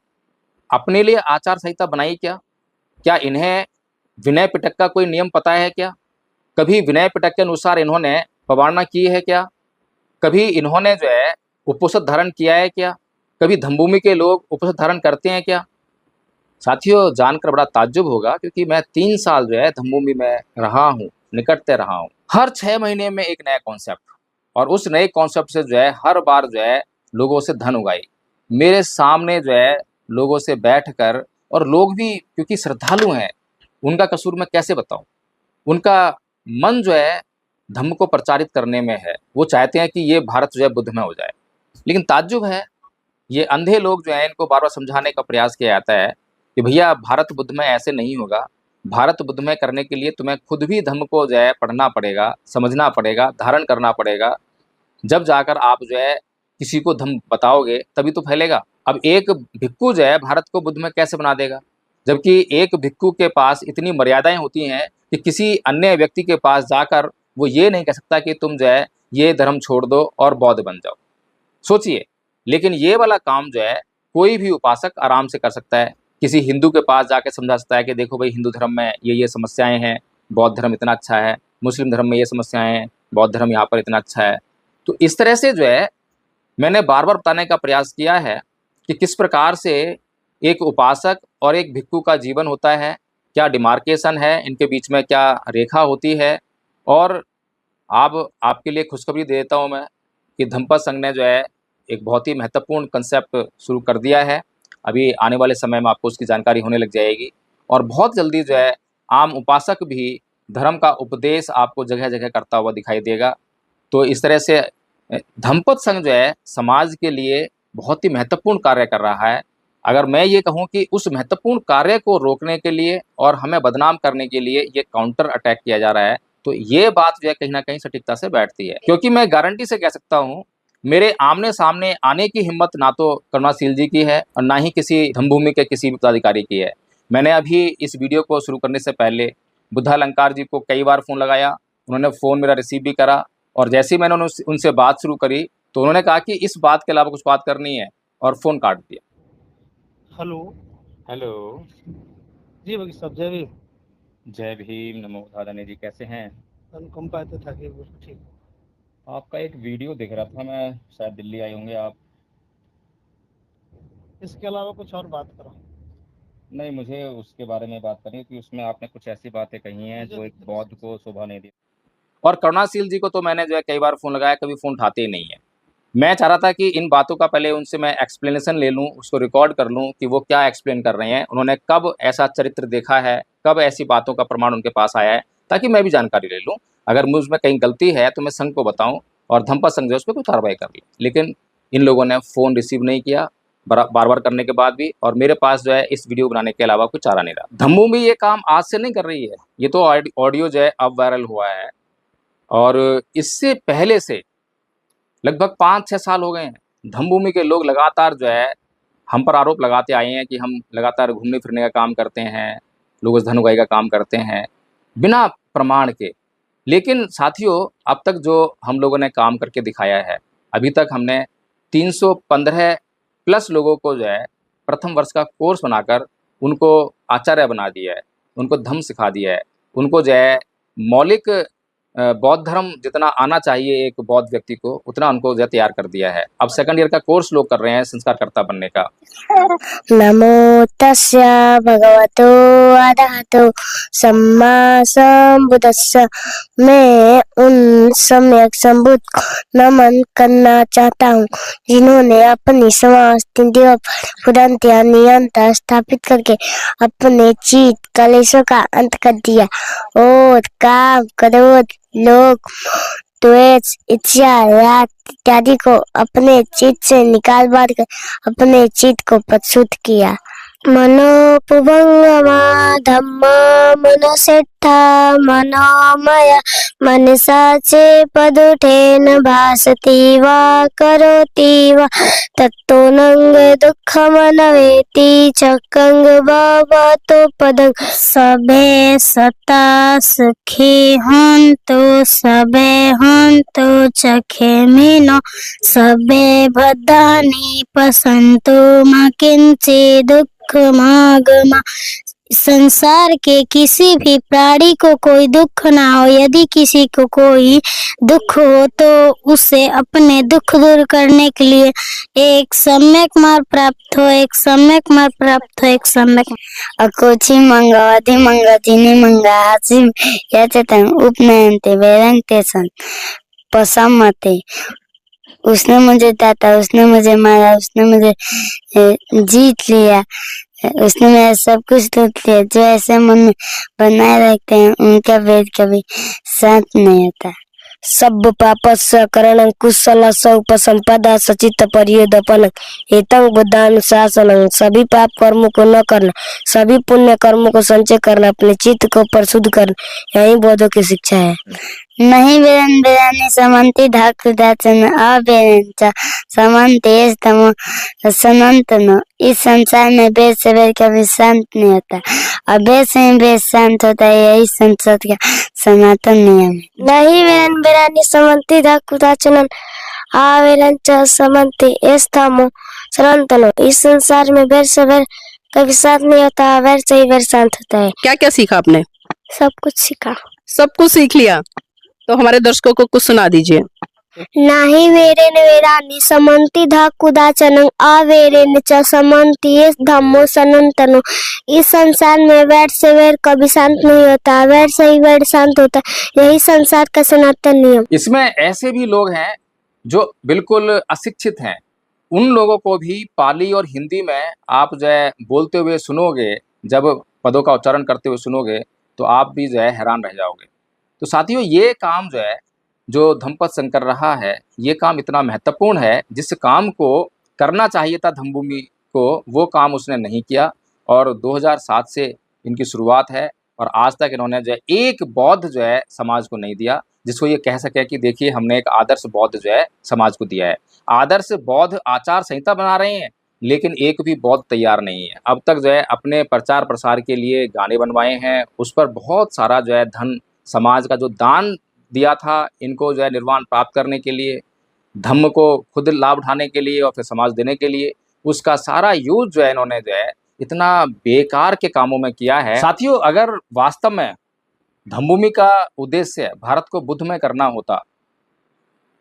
अपने लिए आचार संहिता बनाई क्या इन्हें विनय पिटक का कोई नियम पता है क्या? कभी विनय पिटक के अनुसार इन्होंने पवारना की है क्या? कभी इन्होंने जो है उपोषित धारण किया है क्या? कभी धम्मभूमि के लोग उपोषित धारण करते हैं क्या? साथियों, जानकर बड़ा ताज्जुब होगा, क्योंकि मैं 3 साल जो है धम्मभूमि में रहा हूँ, निकटते रहा हूँ। हर 6 महीने में एक नया कॉन्सेप्ट, और उस नए कॉन्सेप्ट से जो है हर बार जो है लोगों से धन उगाई। मेरे सामने जो है लोगों से बैठकर, और लोग भी क्योंकि श्रद्धालु हैं, उनका कसूर मैं कैसे बताऊं? उनका मन जो है धम्म को प्रचारित करने में है, वो चाहते हैं कि ये भारत जो है बुद्धमय हो जाए। लेकिन ताज्जुब है, ये अंधे लोग जो हैं इनको बार बार समझाने का प्रयास किया जाता है कि भैया भारत बुद्धमय ऐसे नहीं होगा। भारत बुद्धमय करने के लिए तुम्हें खुद भी धम्म को जो है पढ़ना पड़ेगा, समझना पड़ेगा, धारण करना पड़ेगा। जब जाकर आप जो है किसी को धम्म बताओगे तभी तो फैलेगा। अब एक भिक्षु जो है भारत को बुद्धमय कैसे बना देगा? जबकि एक भिक्षु के पास इतनी मर्यादाएं होती हैं कि किसी अन्य व्यक्ति के पास जाकर वो ये नहीं कह सकता कि तुम जो है ये धर्म छोड़ दो और बौद्ध बन जाओ। सोचिए, लेकिन ये वाला काम जो है कोई भी उपासक आराम से कर सकता है। किसी हिंदू के पास जाके समझा सकता है कि देखो भाई, हिंदू धर्म में ये समस्याएं हैं, बौद्ध धर्म इतना अच्छा है, मुस्लिम धर्म में ये समस्याएं हैं, बौद्ध धर्म यहाँ पर इतना अच्छा है। तो इस तरह से जो है मैंने बार बार बताने का प्रयास किया है कि किस प्रकार से एक उपासक और एक भिक्षु का जीवन होता है, क्या डिमार्केशन है, इनके बीच में क्या रेखा होती है। और अब आपके लिए खुशखबरी दे देता हूँ मैं कि धम्मपद संघ ने जो है एक बहुत ही महत्वपूर्ण कंसेप्ट शुरू कर दिया है। अभी आने वाले समय में आपको उसकी जानकारी होने लग जाएगी और बहुत जल्दी जो है आम उपासक भी धर्म का उपदेश आपको जगह जगह करता हुआ दिखाई देगा। तो इस तरह से धम्मपद संघ जो है समाज के लिए बहुत ही महत्वपूर्ण कार्य कर रहा है। अगर मैं ये कहूँ कि उस महत्वपूर्ण कार्य को रोकने के लिए और हमें बदनाम करने के लिए ये काउंटर अटैक किया जा रहा है, तो ये बात जो है कहीं ना कहीं सटीकता से बैठती है। क्योंकि मैं गारंटी से कह सकता हूँ, मेरे आमने सामने आने की हिम्मत ना तो करुणाशील जी की है और ना ही किसी धम्मभूमि के किसी पदाधिकारी की है। मैंने अभी इस वीडियो को शुरू करने से पहले बुद्धालंकार जी को कई बार फ़ोन लगाया, उन्होंने फ़ोन मेरा रिसीव भी करा और जैसे ही मैंने उनसे बात शुरू करी तो उन्होंने कहा कि इस बात के अलावा कुछ बात करनी है और फ़ोन काट दिया। हेलो। हेलो। जी वकील साहब, जय भीम। जय भीम, नमो बुद्धाय जी, कैसे हैं? कम पाते था कि ठीक। आपका एक वीडियो दिख रहा था, मैं शायद दिल्ली आए होंगे आप। इसके अलावा कुछ और बात करो। नहीं, मुझे उसके बारे में बात करनी है कि उसमें आपने कुछ ऐसी बातें कही हैं जो एक बौद्ध को शोभा नहीं दी। और करुणाशील जी को तो मैंने जो है कई बार फ़ोन लगाया, कभी फ़ोन उठाते ही नहीं है। मैं चाह रहा था कि इन बातों का पहले उनसे मैं एक्सप्लेनेशन ले लूं, उसको रिकॉर्ड कर लूं कि वो क्या एक्सप्लेन कर रहे हैं, उन्होंने कब ऐसा चरित्र देखा है, कब ऐसी बातों का प्रमाण उनके पास आया है, ताकि मैं भी जानकारी ले लूं। अगर मुझ में कहीं गलती है तो मैं संघ को बताऊं और धम्मपद संघ जो उस पर कोई कार्रवाई कर ले। लेकिन इन लोगों ने फ़ोन रिसीव नहीं किया बार बार करने के बाद भी, और मेरे पास जो है इस वीडियो बनाने के अलावा कुछ चारा नहीं रहा। धम्मभूमि ये काम आज से नहीं कर रही है, ये तो ऑडियो जो है अब वायरल हुआ है और इससे पहले से लगभग 5-6 साल हो गए हैं। धम्मभूमि के लोग लगातार जो है हम पर आरोप लगाते आए हैं कि हम लगातार घूमने फिरने का काम करते हैं, लोग धन उगाई का काम करते हैं बिना प्रमाण के। लेकिन साथियों, अब तक जो हम लोगों ने काम करके दिखाया है, अभी तक हमने 315 प्लस लोगों को जो है प्रथम वर्ष का कोर्स बनाकर उनको आचार्य बना दिया है, उनको धम्म सिखा दिया है, उनको जो है मौलिक बौद्ध धर्म जितना आना चाहिए एक बौद्ध व्यक्ति को, उतना उनको जो तैयार कर दिया है। अब सेकंड ईयर का कोर्स लोग कर रहे हैं संस्कारकर्ता बनने का। नमो तस्य भगवतो अरहतो सम्मा संबुद्धस्स। मैं उन सम्यक संबुद्ध को नमन करना चाहता हूँ जिन्होंने अपनी समाज स्थितियों पर तुरंत या निरंतर स्थापित करके अपने चित्त कलेशों का अंत कर दिया और काम, क्रोध, लोभ, द्वेष, इच्छा, राग इत्यादि को अपने चित्त से निकाल बार कर अपने चित्त को परिशुद्ध किया। मनोपुभंगमा धम्मा मनसेट्ठा मनोमय मनसा चे पदुठेन भासति वा करोति वा तत्तो नंग दुःखमनवेति चक्रंग भवतो पदं। सबे सता सुखी हन्तु सबे हन्तु चखेमिनो सबे भद्राणि पश्यन्तु मा किंचित् दुःखमागमा। संसार के किसी भी प्राणी को कोई दुख ना हो। यदि किसी को कोई दुख हो तो उसे अपने दुख दूर करने के लिए एक सम्यक मार्ग प्राप्त हो, एक सम्यक मार्ग प्राप्त हो, एक सम्यक अकोची मंगवादी मंगतिनी मंगासी यचतं उपनयन्ते वेदन्ते सन पसमते। उसने मुझे डांटा, उसने मुझे मारा, उसने मुझे जीत लिया, उसने मेरा सब कुछ लूट लिया। जो ऐसे मन में बनाए रखते हैं उनका वेद कभी शांत नहीं होता। सब पापस्य करणं कुशल उपसंपदा सचित परियोद फलक एतं बुद्धानुशासनं। सभी पाप कर्मों को न करना, सभी पुण्य कर्मों को संचय करना, अपने चित्त को परिशुद्ध करना, यही बौद्धों की शिक्षा है। नहि विरन विरानि समन्ति धाकुदाचन अविरन च समन्ति तमो सनातन। इस संसार में वेद से वेद कभी शांत नहीं होता और वेद से ही वेद शांत होता है, यही संसार का सनातन नियम है। नहीं विरन विरानि समन्ति धाकुदाचन अविरन च समन्ति तमो सनातन। इस संसार में वेद से वेद कभी शांत नहीं होता, वेद से ही वेद शांत होता है। क्या क्या सीखा आपने? सब कुछ सीखा। सब कुछ सीख लिया, तो हमारे दर्शकों को कुछ सुना दीजिए। नाही वेरेन वेरानि समन्ति धाकुदाचनं अवेरेन च समन्ति धम्मो सनातनो। इस संसार में वैर से वैर कभी शांत नहीं होता, वैर से ही वैर शांत होता, यही संसार का सनातन नियम। इसमें ऐसे भी लोग हैं जो बिल्कुल अशिक्षित हैं, उन लोगों को भी पाली और हिंदी में आप जो है बोलते हुए सुनोगे, जब पदों का उच्चारण करते हुए सुनोगे तो आप भी जो है हैरान रह जाओगे। तो साथियों, ये काम जो है, जो धम्मपद संघ कर रहा है, ये काम इतना महत्वपूर्ण है, जिस काम को करना चाहिए था धम्मभूमि को, वो काम उसने नहीं किया। और 2007 से इनकी शुरुआत है और आज तक इन्होंने जो है एक बौद्ध जो है समाज को नहीं दिया, जिसको ये कह सके कि देखिए हमने एक आदर्श बौद्ध जो है समाज को दिया है। आदर्श बौद्ध आचार संहिता बना रहे हैं, लेकिन एक भी बौद्ध तैयार नहीं है। अब तक जो है अपने प्रचार प्रसार के लिए गाने बनवाए हैं, उस पर बहुत सारा जो है धन, समाज का जो दान दिया था इनको जो है निर्वाण प्राप्त करने के लिए, धम्म को खुद लाभ उठाने के लिए और फिर समाज देने के लिए, उसका सारा यूज जो है इन्होंने जो है इतना बेकार के कामों में किया है। साथियों, अगर वास्तव में धम्मभूमि का उद्देश्य भारत को बुद्धमय करना होता,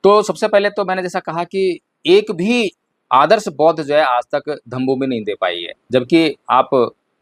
तो सबसे पहले तो मैंने जैसा कहा कि एक भी आदर्श बौद्ध जो है आज तक धम्मभूमि नहीं दे पाई है। जबकि आप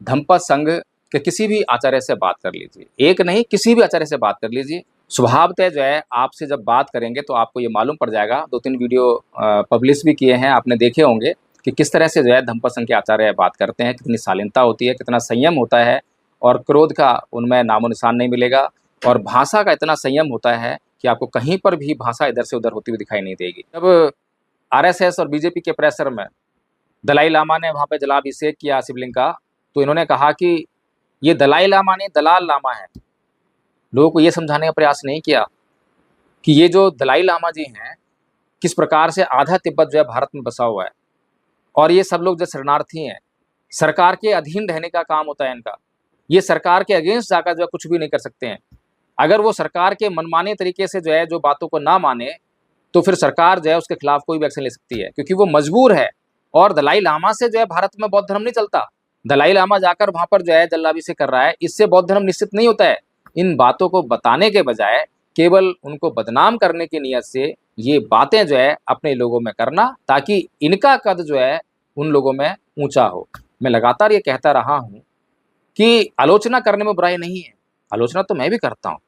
धम्मपद संघ के किसी भी आचार्य से बात कर लीजिए, एक नहीं किसी भी आचार्य से बात कर लीजिए, स्वभावतः जो है आपसे जब बात करेंगे तो आपको ये मालूम पड़ जाएगा। 2-3 वीडियो पब्लिश भी किए हैं, आपने देखे होंगे कि किस तरह से जो है धम्मपद संघ के आचार्य बात करते हैं, कितनी शालीनता होती है, कितना संयम होता है और क्रोध का उनमें नामो निशान नहीं मिलेगा। और भाषा का इतना संयम होता है कि आपको कहीं पर भी भाषा इधर से उधर होती हुई दिखाई नहीं देगी। जब आरएसएस और बीजेपी के प्रेशर में दलाई लामा ने वहाँ पे जलाभिषेक किया शिवलिंग का, तो इन्होंने कहा कि ये दलाई लामा नहीं दलाल लामा है। लोगों को ये समझाने का प्रयास नहीं किया कि ये जो दलाई लामा जी हैं, किस प्रकार से आधा तिब्बत जो है भारत में बसा हुआ है और ये सब लोग जो शरणार्थी हैं, सरकार के अधीन रहने का काम होता है इनका। ये सरकार के अगेंस्ट जाकर जो है कुछ भी नहीं कर सकते हैं। अगर वो सरकार के मनमाने तरीके से जो है जो बातों को ना माने, तो फिर सरकार जो है उसके खिलाफ कोई भी एक्शन ले सकती है, क्योंकि वो मजबूर है। और दलाई लामा से जो है भारत में बौद्ध धर्म नहीं चलता। दलाई लामा जाकर वहाँ पर जो है जलाभिषेक कर रहा है, इससे बौद्ध धर्म निश्चित नहीं होता है। इन बातों को बताने के बजाय केवल उनको बदनाम करने की नीयत से ये बातें जो है अपने लोगों में करना, ताकि इनका कद जो है उन लोगों में ऊंचा हो। मैं लगातार ये कहता रहा हूँ कि आलोचना करने में बुराई नहीं है, आलोचना तो मैं भी करता हूँ।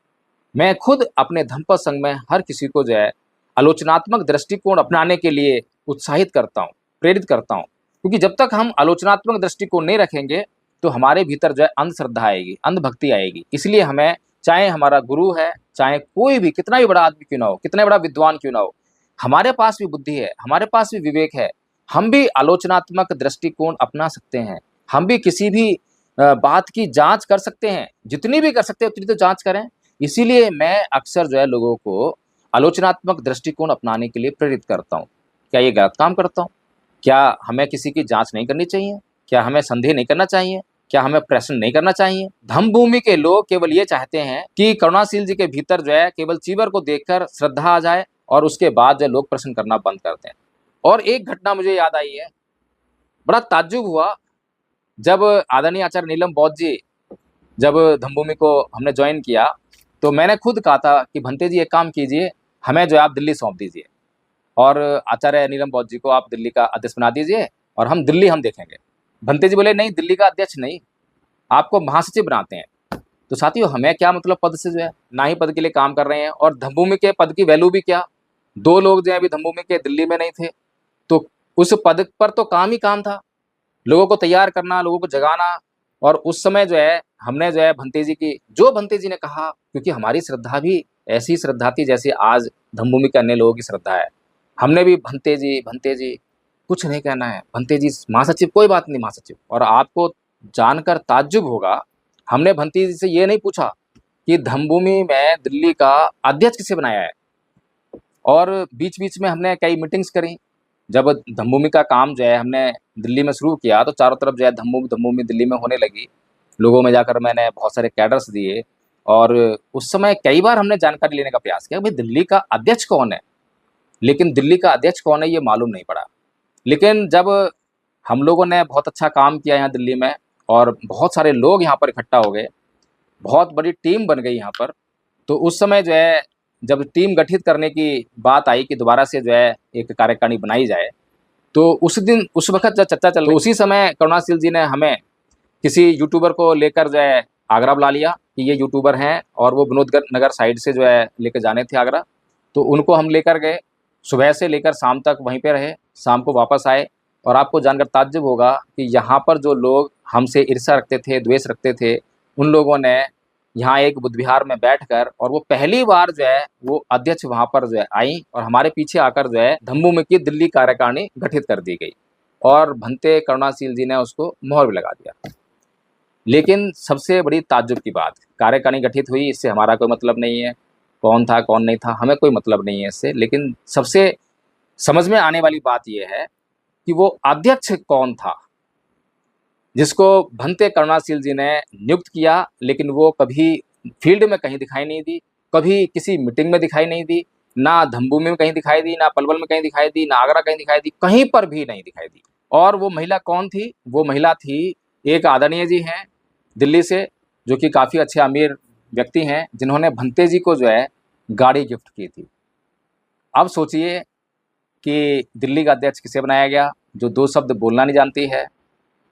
मैं खुद अपने धम्मपद संघ में हर किसी को जो है आलोचनात्मक दृष्टिकोण अपनाने के लिए उत्साहित करता हूँ, प्रेरित करता हूँ, क्योंकि जब तक हम आलोचनात्मक दृष्टिकोण नहीं रखेंगे तो हमारे भीतर जो है अंधश्रद्धा आएगी, अंधभक्ति आएगी। इसलिए हमें, चाहे हमारा गुरु है, चाहे कोई भी कितना भी बड़ा आदमी क्यों ना हो, कितना बड़ा विद्वान क्यों ना हो, हमारे पास भी बुद्धि है, हमारे पास भी विवेक है, हम भी आलोचनात्मक दृष्टिकोण अपना सकते हैं। हम भी किसी भी बात की जांच कर सकते हैं, जितनी भी कर सकते हैं उतनी तो जांच करें। इसीलिए मैं अक्सर जो है लोगों को आलोचनात्मक दृष्टिकोण अपनाने के लिए प्रेरित करता हूँ। क्या ये गलत काम करता हूँ? क्या हमें किसी की जांच नहीं करनी चाहिए? क्या हमें संदेह नहीं करना चाहिए? क्या हमें प्रश्न नहीं करना चाहिए? धम्मभूमि के लोग केवल ये चाहते हैं कि करुणाशील जी के भीतर जो है केवल चीवर को देखकर श्रद्धा आ जाए और उसके बाद जो लोग प्रश्न करना बंद करते हैं। और एक घटना मुझे याद आई है, बड़ा ताज्जुब हुआ जब आदरणीय आचार्य नीलम बौद्ध जी जब धम्मभूमि को हमने ज्वाइन किया, तो मैंने खुद कहा था कि भंते जी एक काम कीजिए, हमें जो है आप दिल्ली सौंप दीजिए और आचार्य नीलम बौद्ध जी को आप दिल्ली का अध्यक्ष बना दीजिए और हम दिल्ली हम देखेंगे। भंते जी बोले नहीं, दिल्ली का अध्यक्ष नहीं, आपको महासचिव बनाते हैं। तो साथियों, हमें क्या मतलब पद से, जो है ना ही पद के लिए काम कर रहे हैं और धम्मभूमि के पद की वैल्यू भी क्या। 2 लोग जो है अभी धम्मभूमि के दिल्ली में नहीं थे, तो उस पद पर तो काम ही काम था, लोगों को तैयार करना, लोगों को जगाना। और उस समय जो है हमने जो है भंते जी की, जो भंते जी ने कहा, क्योंकि हमारी श्रद्धा भी ऐसी श्रद्धा थी जैसे आज धम्मभूमि के अन्य लोगों की श्रद्धा है। हमने भी भंते जी कुछ नहीं कहना है, भंते जी महासचिव, कोई बात नहीं महासचिव। और आपको जानकर ताज्जुब होगा, हमने भंते जी से ये नहीं पूछा कि धम्मभूमि में दिल्ली का अध्यक्ष किसे बनाया है। और बीच बीच में हमने कई मीटिंग्स करी। जब धम्मभूमि का काम जो है हमने दिल्ली में शुरू किया तो चारों तरफ जो है धम्मभूमि दिल्ली में होने लगी। लोगों में जाकर मैंने बहुत सारे कैडर्स दिए और उस समय कई बार हमने जानकारी लेने का प्रयास किया भाई दिल्ली का अध्यक्ष कौन है, लेकिन दिल्ली का अध्यक्ष कौन है ये मालूम नहीं पड़ा। लेकिन जब हम लोगों ने बहुत अच्छा काम किया यहाँ दिल्ली में और बहुत सारे लोग यहाँ पर इकट्ठा हो गए, बहुत बड़ी टीम बन गई यहाँ पर, तो उस समय जो है जब टीम गठित करने की बात आई कि दोबारा से जो है एक कार्यकारिणी बनाई जाए, तो उस वक्त जब चर्चा चल रही उसी समय करुणाशील जी ने हमें किसी यूट्यूबर को लेकर जो है आगरा बुला लिया कि ये यूट्यूबर हैं और वो विनोद नगर साइड से जो है लेकर जाने थे आगरा। तो उनको हम लेकर गए, सुबह से लेकर शाम तक वहीं पे रहे, शाम को वापस आए। और आपको जानकर ताज्जुब होगा कि यहाँ पर जो लोग हमसे ईर्ष्या रखते थे, द्वेष रखते थे, उन लोगों ने यहाँ एक बुद्ध विहार में बैठकर और वो पहली बार जो है वो अध्यक्ष वहाँ पर जो है आई और हमारे पीछे आकर जो है धम्मभूमि की दिल्ली कार्यकारिणी गठित कर दी गई और भंते करुणाशील जी ने उसको मोहर भी लगा दिया। लेकिन सबसे बड़ी ताज्जुब की बात, कार्यकारिणी गठित हुई, इससे हमारा कोई मतलब नहीं है, कौन था कौन नहीं था हमें कोई मतलब नहीं है इससे। लेकिन सबसे समझ में आने वाली बात यह है कि वो अध्यक्ष कौन था जिसको भंते करुणाशील जी ने नियुक्त किया, लेकिन वो कभी फील्ड में कहीं दिखाई नहीं दी, कभी किसी मीटिंग में दिखाई नहीं दी, ना धम्मभूमि में कहीं दिखाई दी, ना पलवल में कहीं दिखाई दी, ना आगरा कहीं दिखाई दी, कहीं पर भी नहीं दिखाई दी। और वो महिला कौन थी? वो महिला थी एक आदरणीय जी हैं दिल्ली से, जो कि काफ़ी अच्छे अमीर व्यक्ति हैं, जिन्होंने भंते जी को जो है गाड़ी गिफ्ट की थी। अब सोचिए कि दिल्ली का अध्यक्ष किसे बनाया गया, जो 2 शब्द बोलना नहीं जानती है,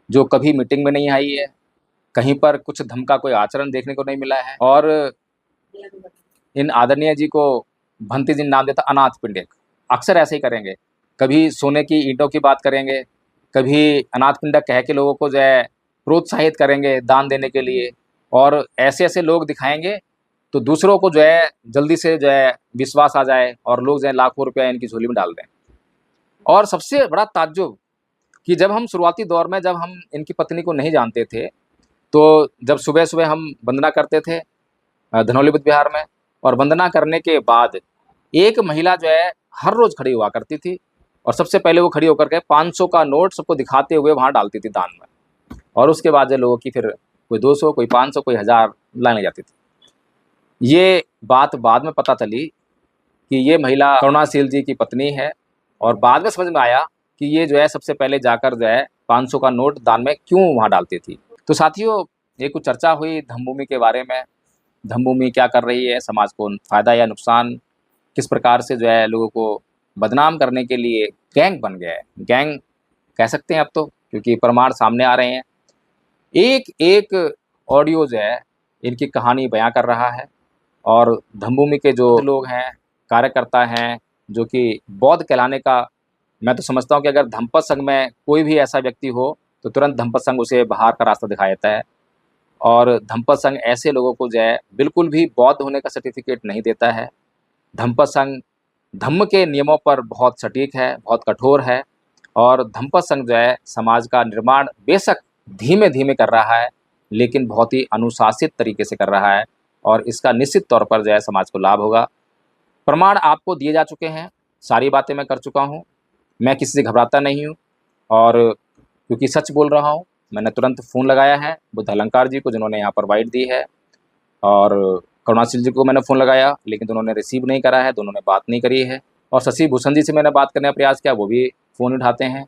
जो कभी मीटिंग में नहीं आई है, कहीं पर कुछ धम का कोई आचरण देखने को नहीं मिला है। और इन आदरणीय जी को भंते जी नाम देता अनाथ पिंडक, अक्सर ऐसे ही करेंगे, कभी सोने की ईंटों की बात करेंगे, कभी अनाथ पिंडक कह के लोगों को जो है प्रोत्साहित करेंगे दान देने के लिए, और ऐसे ऐसे लोग दिखाएंगे तो दूसरों को जो है जल्दी से जो है विश्वास आ जाए और लोग जो है लाखों रुपया इनकी झोली में डाल दें। और सबसे बड़ा ताज्जुब कि जब हम शुरुआती दौर में जब हम इनकी पत्नी को नहीं जानते थे, तो जब सुबह सुबह हम वंदना करते थे धनौली बुद्ध विहार में, और वंदना करने के बाद एक महिला जो है हर रोज़ खड़ी हुआ करती थी और सबसे पहले वो खड़ी होकर के 500 का नोट सबको दिखाते हुए वहाँ डालती थी दान में, और उसके बाद जो लोगों की फिर कोई 200, कोई 500, कोई 1000 लाने जाती थी। ये बात बाद में पता चली कि ये महिला करुणाशील जी की पत्नी है, और बाद में समझ में आया कि ये जो है सबसे पहले जाकर जो है 500 का नोट दान में क्यों वहाँ डालती थी। तो साथियों, ये कुछ चर्चा हुई धम्मभूमि के बारे में, धम्मभूमि क्या कर रही है, समाज को फ़ायदा या नुकसान, किस प्रकार से जो है लोगों को बदनाम करने के लिए गैंग बन गया है, गैंग कह सकते हैं अब तो, क्योंकि प्रमाण सामने आ रहे हैं। एक एक ऑडियो जो है इनकी कहानी बयां कर रहा है, और धम्मभूमि के जो लोग हैं, कार्यकर्ता हैं, जो कि बौद्ध कहलाने का, मैं तो समझता हूं कि अगर धम्मपद संघ में कोई भी ऐसा व्यक्ति हो तो तुरंत धम्मपद संघ उसे बाहर का रास्ता दिखा देता है, और धम्मपद संघ ऐसे लोगों को जो है बिल्कुल भी बौद्ध होने का सर्टिफिकेट नहीं देता है। धम्मपद संघ धम्म के नियमों पर बहुत सटीक है, बहुत कठोर है, और धम्मपद संघ जो है समाज का निर्माण बेशक धीमे धीमे कर रहा है, लेकिन बहुत ही अनुशासित तरीके से कर रहा है, और इसका निश्चित तौर पर जो है समाज को लाभ होगा। प्रमाण आपको दिए जा चुके हैं, सारी बातें मैं कर चुका हूँ, मैं किसी से घबराता नहीं हूँ, और क्योंकि सच बोल रहा हूँ, मैंने तुरंत फ़ोन लगाया है बुद्ध अलंकार जी को, जिन्होंने यहाँ पर वाइट दी है, और करुणाशील जी को मैंने फ़ोन लगाया, लेकिन दोनों ने रिसीव नहीं करा है, दोनों ने बात नहीं करी है, और शशि भूषण जी से मैंने बात करने का प्रयास किया, वो भी फ़ोन उठाते हैं।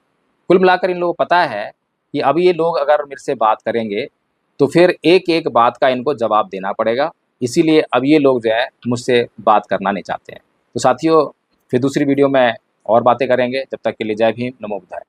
कुल मिलाकर इन लोगों को पता है कि अब ये लोग अगर मेरे से बात करेंगे तो फिर एक एक बात का इनको जवाब देना पड़ेगा, इसीलिए अब ये लोग जो है मुझसे बात करना नहीं चाहते हैं। तो साथियों, फिर दूसरी वीडियो में और बातें करेंगे, जब तक के लिए जय भीम, नमो बुद्धाय।